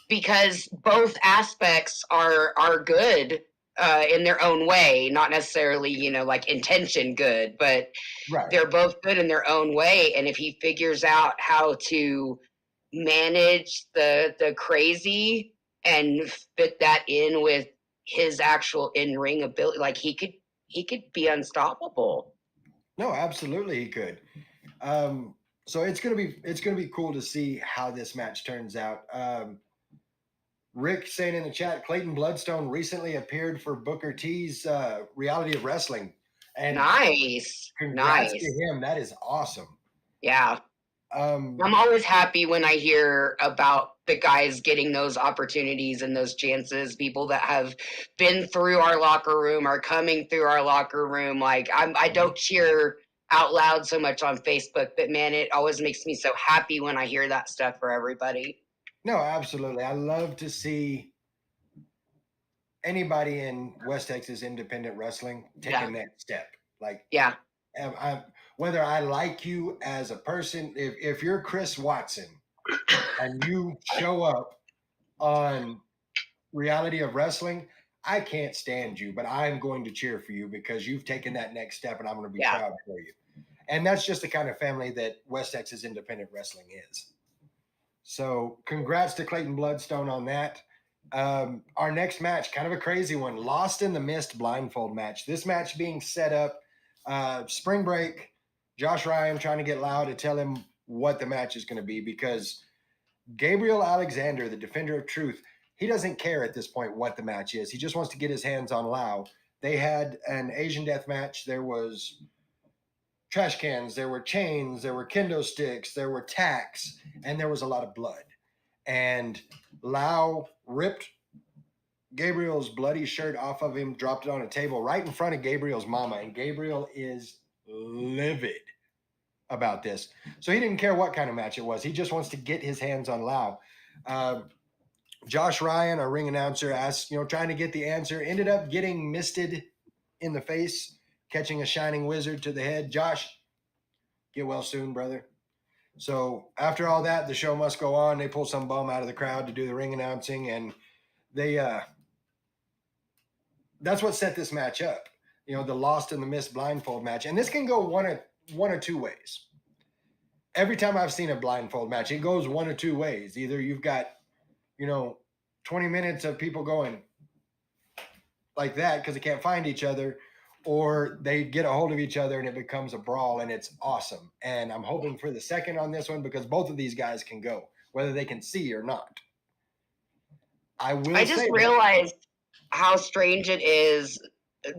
because both aspects are good in their own way, not necessarily like intention good, but they're both good in their own way. And if he figures out how to manage the crazy and fit that in with his actual in-ring ability, like he could be unstoppable. No, absolutely he could. So it's gonna be cool to see how this match turns out. Rick saying in the chat, Clayton Bloodstone recently appeared for Booker T's Reality of Wrestling. And nice. Congrats to him. That is awesome. Yeah. I'm always happy when I hear about the guys getting those opportunities and those chances. People that have been through our locker room are coming through our locker room. Like I don't cheer out loud so much on Facebook, but man, it always makes me so happy when I hear that stuff for everybody. No, absolutely. I love to see anybody in West Texas independent wrestling take a next step. Like, whether I like you as a person, if you're Chris Watson and you show up on Reality of Wrestling, I can't stand you, but I'm going to cheer for you because you've taken that next step and I'm going to be proud for you. And that's just the kind of family that West Texas independent wrestling is. So congrats to Clayton Bloodstone on that. Our next match, kind of a crazy one, Lost in the Mist blindfold match. This match being set up, spring break, Josh Ryan trying to get Lau to tell him what the match is going to be, because Gabriel Alexander, the defender of truth, he doesn't care at this point what the match is. He just wants to get his hands on Lau. They had an Asian death match. There was trash cans, there were chains, there were kendo sticks, there were tacks, and there was a lot of blood. And Lau ripped Gabriel's bloody shirt off of him, dropped it on a table right in front of Gabriel's mama, and Gabriel is livid about this. So he didn't care what kind of match it was. He just wants to get his hands on Lau. Josh Ryan, our ring announcer, asked, trying to get the answer, ended up getting misted in the face, catching a shining wizard to the head. Josh, get well soon, brother. So after all that, the show must go on. They pull some bum out of the crowd to do the ring announcing, and they that's what set this match up. The Lost in the Mist blindfold match. And this can go one or two ways. Every time I've seen a blindfold match, it goes one or two ways. Either you've got, 20 minutes of people going like that because they can't find each other, or they get a hold of each other and it becomes a brawl, and it's awesome. And I'm hoping for the second on this one, because both of these guys can go, whether they can see or not. I just realized how strange it is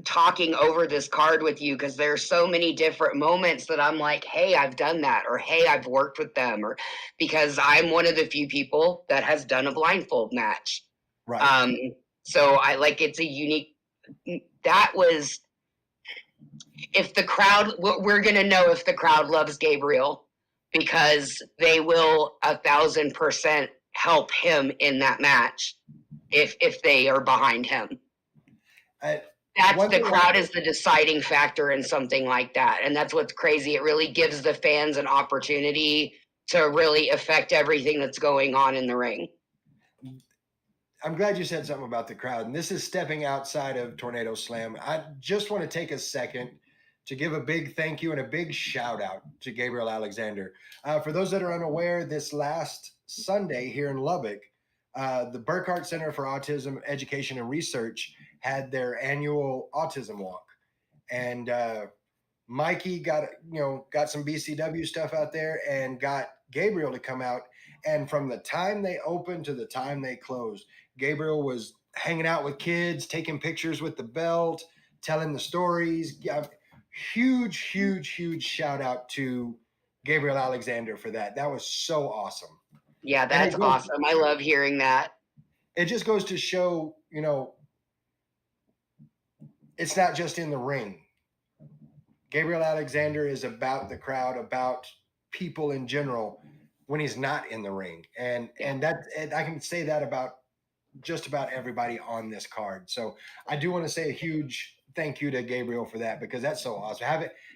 talking over this card with you, because there's so many different moments that I'm like, hey, I've done that, or hey, I've worked with them, or because I'm one of the few people that has done a blindfold match. Right. So it's a unique, that was, if the crowd, we're going to know if the crowd loves Gabriel, because they will 1,000% help him in that match if they are behind him. That's the crowd is the deciding factor in something like that. And that's what's crazy. It really gives the fans an opportunity to really affect everything that's going on in the ring. I'm glad you said something about the crowd. And this is stepping outside of Tornado Slam. I just want to take a second to give a big thank you and a big shout out to Gabriel Alexander. For those that are unaware, this last Sunday here in Lubbock, the Burkhart Center for Autism Education and Research had their annual autism walk, and Mikey got some BCW stuff out there and got Gabriel to come out. And from the time they opened to the time they closed, Gabriel was hanging out with kids, taking pictures with the belt, telling the stories. Huge shout out to Gabriel Alexander for that. That was so awesome. Yeah, that's awesome. I love hearing that. It just goes to show, it's not just in the ring. Gabriel Alexander is about the crowd, about people in general when he's not in the ring. And I can say that about just about everybody on this card. So I do want to say a huge thank you to Gabriel for that, because that's so awesome.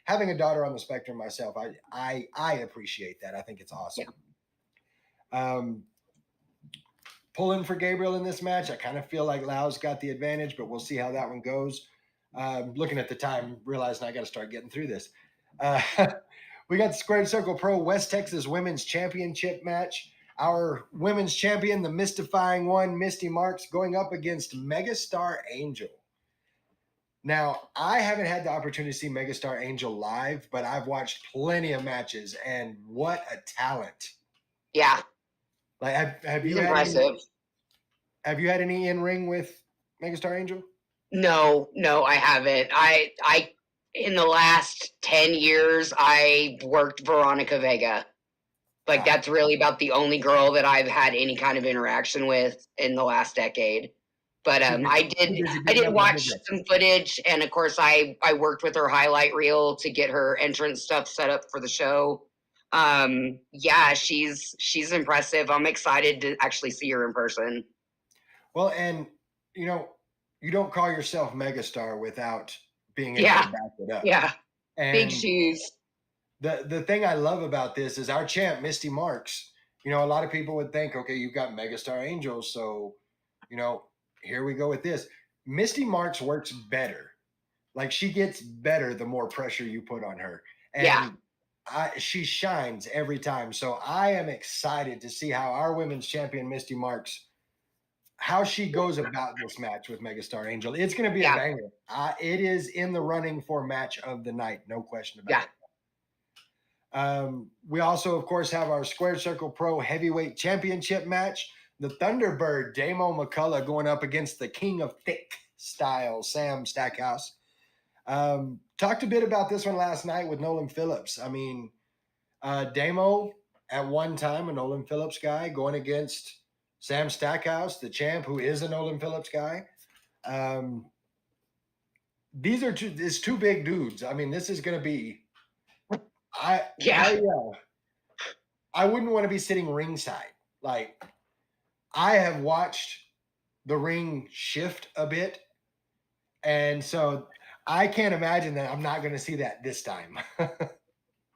Having a daughter on the spectrum myself, I appreciate that. I think it's awesome. Yeah. Pulling for Gabriel in this match, I kind of feel like Lau's got the advantage, but we'll see how that one goes. Looking at the time, realizing I got to start getting through this. We got the Squared Circle Pro West Texas Women's Championship match. Our women's champion, the mystifying one, Misty Marks, going up against Megastar Angel. Now, I haven't had the opportunity to see Megastar Angel live, but I've watched plenty of matches, and what a talent. Yeah. Like, have you had any in-ring with Megastar Angel? No, I haven't. I in the last 10 years, I worked Veronica Vega. That's really about the only girl that I've had any kind of interaction with in the last decade. But I did watch some footage, and of course I worked with her highlight reel to get her entrance stuff set up for the show. Yeah, she's impressive. I'm excited to actually see her in person. Well, and you don't call yourself Megastar without being able to back it up. Yeah. And big shoes. The thing I love about this is our champ, Misty Marks. A lot of people would think, okay, you've got Megastar Angel, so here we go with this. Misty Marks works better. Like, she gets better the more pressure you put on her. And she shines every time. So I am excited to see how our women's champion, Misty Marks, how she goes about this match with Megastar Angel. It's going to be a banger. It is in the running for match of the night. No question about it. We also, of course, have our Squared Circle Pro Heavyweight Championship match. The Thunderbird, Damo McCullough, going up against the King of Thick Style, Sam Stackhouse. Talked a bit about this one last night with Nolan Phillips. I mean, Damo, at one time, a Nolan Phillips guy, going against Sam Stackhouse, the champ, who is a Nolan Phillips guy. These are two big dudes. I mean, this is going to be. I wouldn't want to be sitting ringside. Like, I have watched the ring shift a bit, and so I can't imagine that I'm not going to see that this time.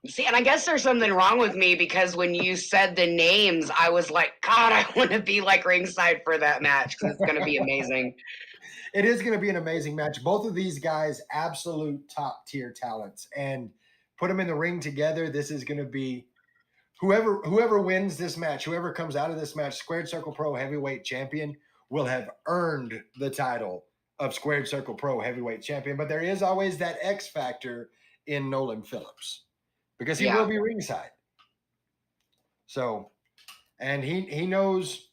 See, and I guess there's something wrong with me because when you said the names, I was like, God, I want to be like ringside for that match because it's going to be amazing. It is going to be an amazing match. Both of these guys, absolute top tier talents, and put them in the ring together. This is going to be whoever wins this match, whoever comes out of this match, Squared Circle Pro Heavyweight Champion, will have earned the title of Squared Circle Pro Heavyweight Champion. But there is always that X factor in Nolan Phillips, because he will be ringside. So, and he knows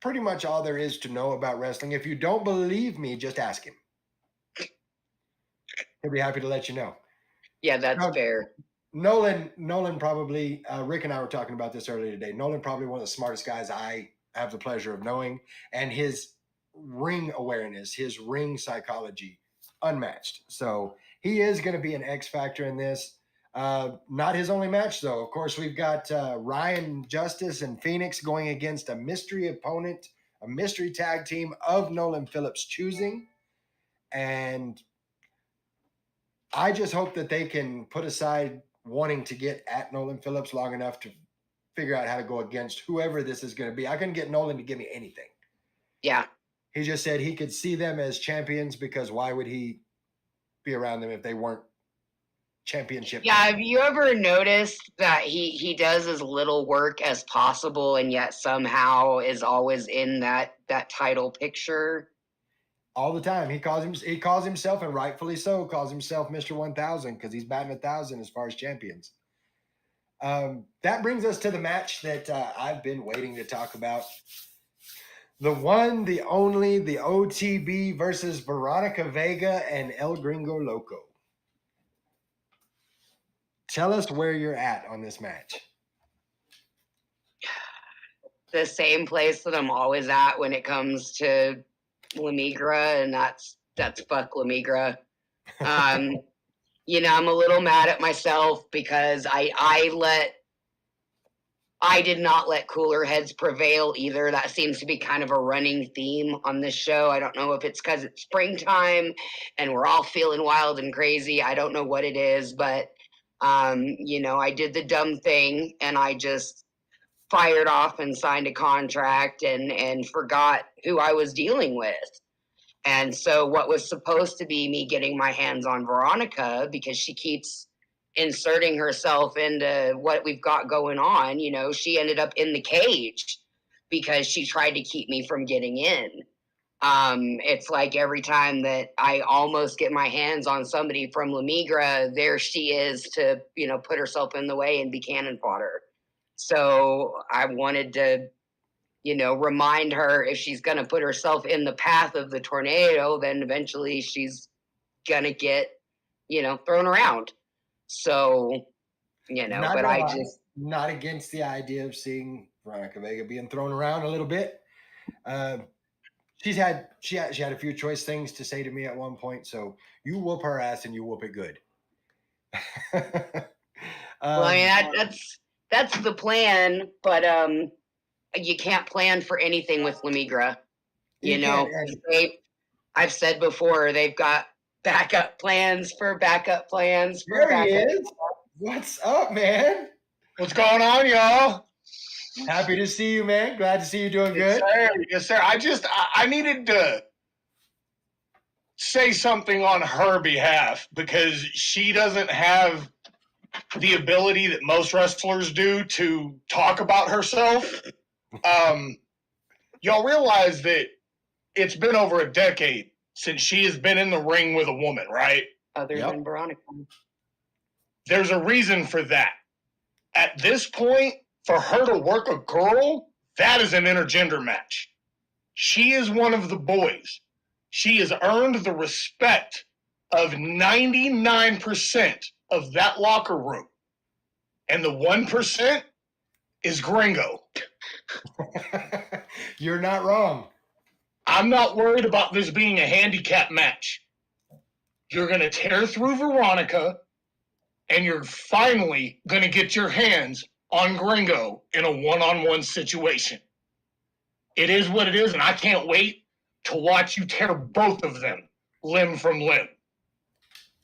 pretty much all there is to know about wrestling. If you don't believe me, just ask him. He'll be happy to let you know. Yeah, that's fair. Nolan probably, Rick and I were talking about this earlier today. Nolan probably one of the smartest guys I have the pleasure of knowing, and his ring awareness, his ring psychology, unmatched. So he is going to be an X factor in this. Not his only match, though. Of course, we've got Ryan Justice and Phoenix going against a mystery opponent, a mystery tag team of Nolan Phillips' choosing. And I just hope that they can put aside wanting to get at Nolan Phillips long enough to figure out how to go against whoever this is going to be. I couldn't get Nolan to give me anything. Yeah. He just said he could see them as champions, because why would he be around them if they weren't championship? Yeah, have you ever noticed that he does as little work as possible and yet somehow is always in that title picture? All the time. He calls himself, and rightfully so, calls himself Mr. 1000, because he's batting 1,000 as far as champions. That brings us to the match that I've been waiting to talk about. The one, the only, the OTB versus Veronica Vega and El Gringo Loco. Tell us where you're at on this match. The same place that I'm always at when it comes to La Migra, and that's fuck La Migra. You know, I'm a little mad at myself because I did not let cooler heads prevail either. That seems to be kind of a running theme on this show. I don't know if it's because it's springtime and we're all feeling wild and crazy. I don't know what it is, but you know, I did the dumb thing and I just fired off and signed a contract and forgot who I was dealing with. And so what was supposed to be me getting my hands on Veronica, because she keeps inserting herself into what we've got going on, you know, she ended up in the cage because she tried to keep me from getting in. It's like every time that I almost get my hands on somebody from La Migra, there she is to, you know, put herself in the way and be cannon fodder. So I wanted to, you know, remind her, if she's going to put herself in the path of the tornado, then eventually she's going to get, you know, thrown around. So, you know, Not but gonna I lie, just, not against the idea of seeing Veronica Vega being thrown around a little bit. She had a few choice things to say to me at one point. So you whoop her ass and you whoop it good. well, I mean, that's the plan, but you can't plan for anything with La Migra. You know, I've said before, they've got backup plans for backup plans for there backup. He is. What's up, man? What's going on, y'all? Happy to see you, man. Glad to see you doing Yes, good. sir. Yes, sir. I needed to say something on her behalf because she doesn't have the ability that most wrestlers do to talk about herself. Y'all realize that it's been over a decade since she has been in the ring with a woman, right? Other Yep. than Veronica. There's a reason for that. At this point, for her to work a girl, that is an intergender match. She is one of the boys. She has earned the respect of 99% of that locker room. And the 1% is Gringo. You're not wrong. I'm not worried about this being a handicap match. You're going to tear through Veronica, and you're finally going to get your hands on Gringo in a one-on-one situation. It is what it is, and I can't wait to watch you tear both of them limb from limb.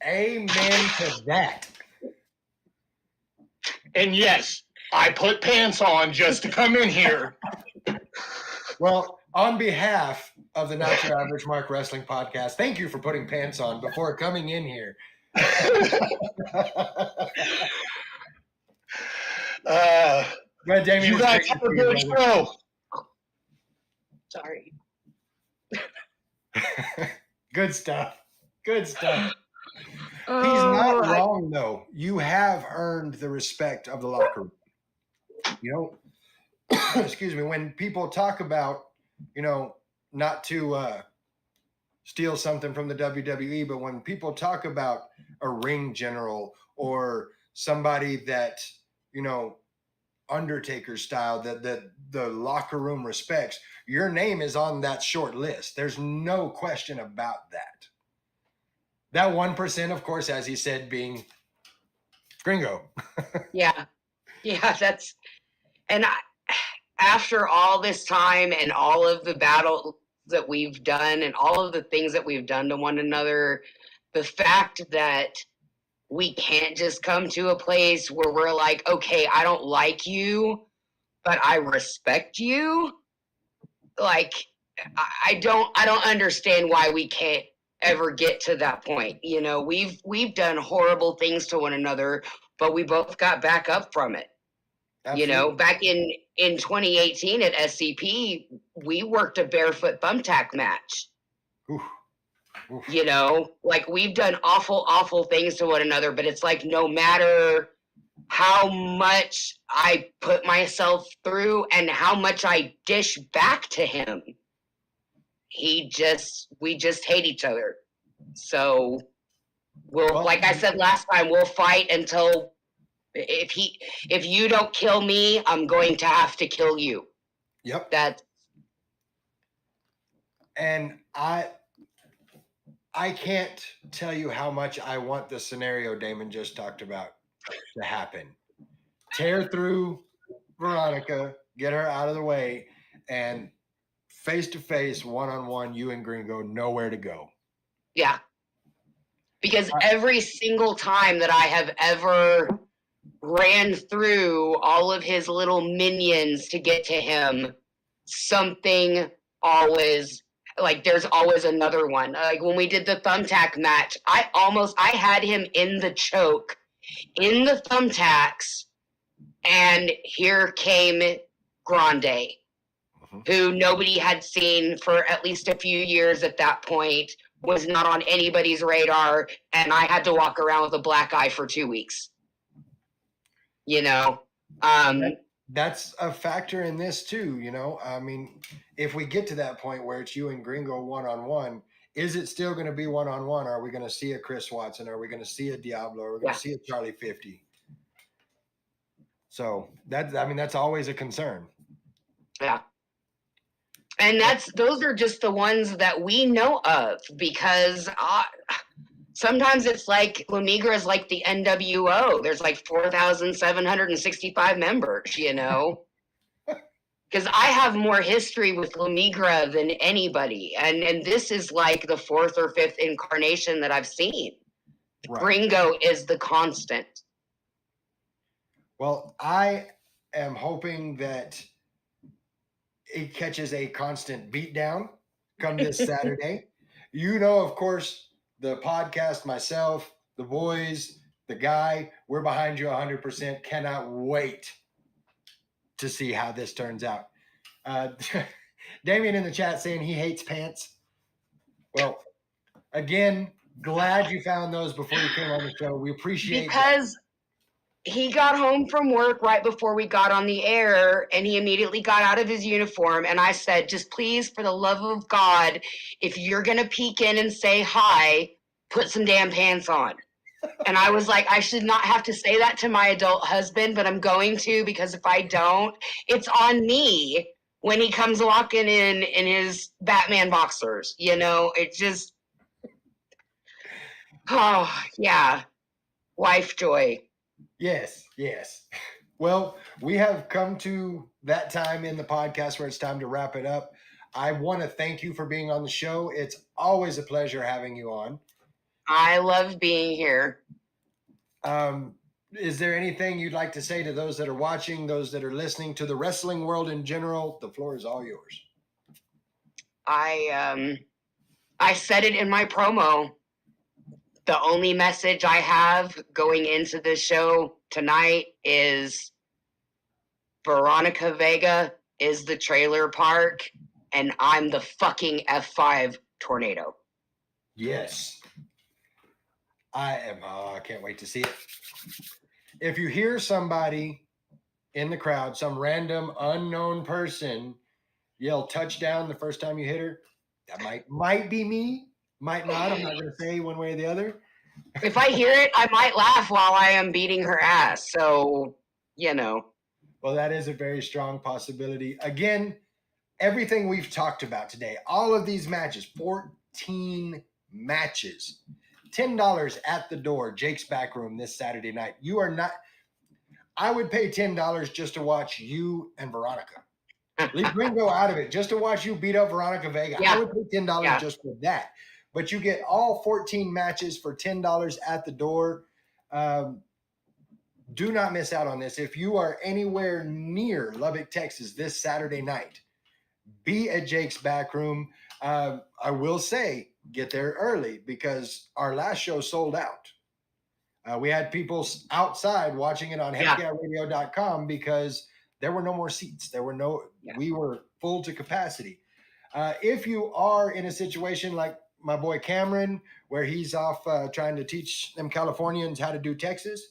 Amen to that. And yes, I put pants on just to come in here. Well, on behalf of the Not Your Average Mark Wrestling Podcast, thank you for putting pants on before coming in here. But Damien, You it's guys great to have a see you, good brother. show. Sorry. Good stuff. Good stuff. He's not wrong, though. You have earned the respect of the locker room. You know, excuse me, when people talk about, you know, not to steal something from the WWE, but when people talk about a ring general or somebody that, you know, Undertaker style that the locker room respects, your name is on that short list. There's no question about that. That 1%, of course, as he said, being Gringo. Yeah. That's, and after all this time and all of the battle that we've done and all of the things that we've done to one another, the fact that we can't just come to a place where we're like, okay, I don't like you, but I respect you. Like, I don't understand why we can't ever get to that point. You know, we've done horrible things to one another, but we both got back up from it. Absolutely. You know, back in 2018 at S.C.P, we worked a barefoot thumbtack match. Oof. Oof. You know, like we've done awful things to one another, but it's like no matter how much I put myself through and how much I dish back to him, we just hate each other. So we'll, like I said last time, we'll fight until if you don't kill me, I'm going to have to kill you. Yep. And I can't tell you how much I want the scenario Damon just talked about to happen. Tear through Veronica, get her out of the way, and face to face, one-on-one, you and Gringo, nowhere to go. Yeah. Because every single time that I have ever ran through all of his little minions to get to him, something always, like there's always another one. Like when we did the thumbtack match, I had him in the choke, in the thumbtacks, and here came Grande, who nobody had seen for at least a few years at that point, was not on anybody's radar, and I had to walk around with a black eye for 2 weeks. You know, that's a factor in this too. You know, I mean, if we get to that point where it's you and Gringo one-on-one, is it still going to be one-on-one? Are we going to see a Chris Watson? Are we going to see a Diablo? Are we going to see a Charlie 50? So that's always a concern. Yeah. And those are just the ones that we know of, because sometimes it's like La Migra is like the NWO. There's like 4,765 members, you know, because I have more history with La Migra than anybody. And this is like the 4th or 5th incarnation that I've seen. Right. Gringo is the constant. Well, I am hoping that it catches a constant beatdown come this Saturday. You know, of course, the podcast, myself, the boys, the guy, we're behind you 100%. Cannot wait to see how this turns out. Damien in the chat saying he hates pants. Well, again, glad you found those before you came on the show. We appreciate Because he got home from work right before we got on the air, and he immediately got out of his uniform. And I said, just please, for the love of God, if you're going to peek in and say hi, put some damn pants on. And I was like, I should not have to say that to my adult husband, but I'm going to, because if I don't, it's on me when he comes walking in his Batman boxers. You know, it just, oh, yeah. Wife joy. Yes, yes. Well, we have come to that time in the podcast where it's time to wrap it up. I want to thank you for being on the show. It's always a pleasure having you on. I love being here. Is there anything you'd like to say to those that are watching, those that are listening, to the wrestling world in general? The floor is all yours. I said it in my promo. The only message I have going into this show tonight is Veronica Vega is the trailer park, and I'm the fucking F5 tornado. Yes. I can't wait to see it. If you hear somebody in the crowd, some random unknown person yell touchdown the first time you hit her, that might be me, might not. I'm not going to say one way or the other. If I hear it, I might laugh while I am beating her ass. So, you know. Well, that is a very strong possibility. Again, everything we've talked about today, all of these matches, 14 matches, $10 at the door, Jake's Backroom this Saturday night. You are not, I would pay $10 just to watch you and Veronica. Leave Gringo out of it, just to watch you beat up Veronica Vega. Yeah. I would pay $10 just for that. But you get all 14 matches for $10 at the door. Do not miss out on this. If you are anywhere near Lubbock, Texas this Saturday night, be at Jake's Backroom. I will say, get there early because our last show sold out. We had people outside watching it on heckyeahradio.com because there were no more seats. We were full to capacity. If you are in a situation like my boy Cameron, where he's off trying to teach them Californians how to do Texas,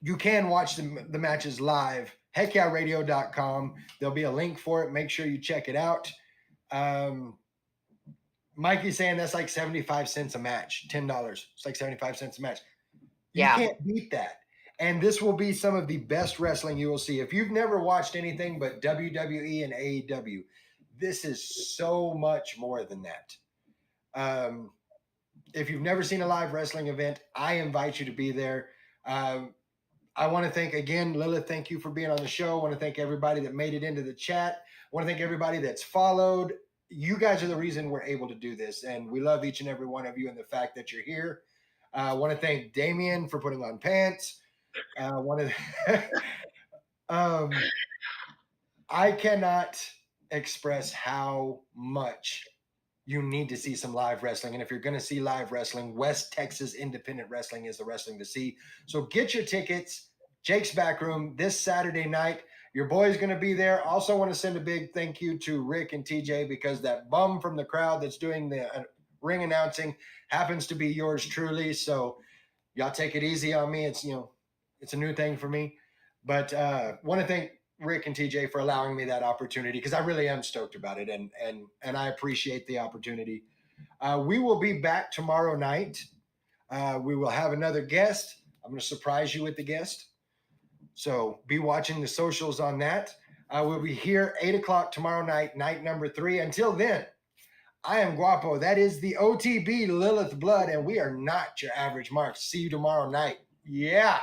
you can watch the matches live. heckyeahradio.com. There'll be a link for it. Make sure you check it out. Mikey's saying that's like 75 cents a match, $10. It's like 75 cents a match. You can't beat that. And this will be some of the best wrestling you will see. If you've never watched anything but WWE and AEW, this is so much more than that. If you've never seen a live wrestling event, I invite you to be there. I want to thank again, Lillith, thank you for being on the show. I want to thank everybody that made it into the chat. I want to thank everybody that's followed. You guys are the reason we're able to do this. And we love each and every one of you and the fact that you're here. I want to thank Damien for putting on pants. I cannot express how much you need to see some live wrestling. And if you're going to see live wrestling, West Texas Independent Wrestling is the wrestling to see. So get your tickets. Jake's Backroom this Saturday night. Your boy's going to be there. Also want to send a big thank you to Rick and TJ because that bum from the crowd that's doing the ring announcing happens to be yours truly. So y'all take it easy on me. It's a new thing for me. But want to thank Rick and TJ for allowing me that opportunity because I really am stoked about it and I appreciate the opportunity. We will be back tomorrow night. We will have another guest. I'm going to surprise you with the guest. So be watching the socials on that. We'll be here 8 o'clock tomorrow night, night number 3. Until then, I am Guapo. That is the OTB Lillith Blood, and we are not your average marks. See you tomorrow night. Yeah.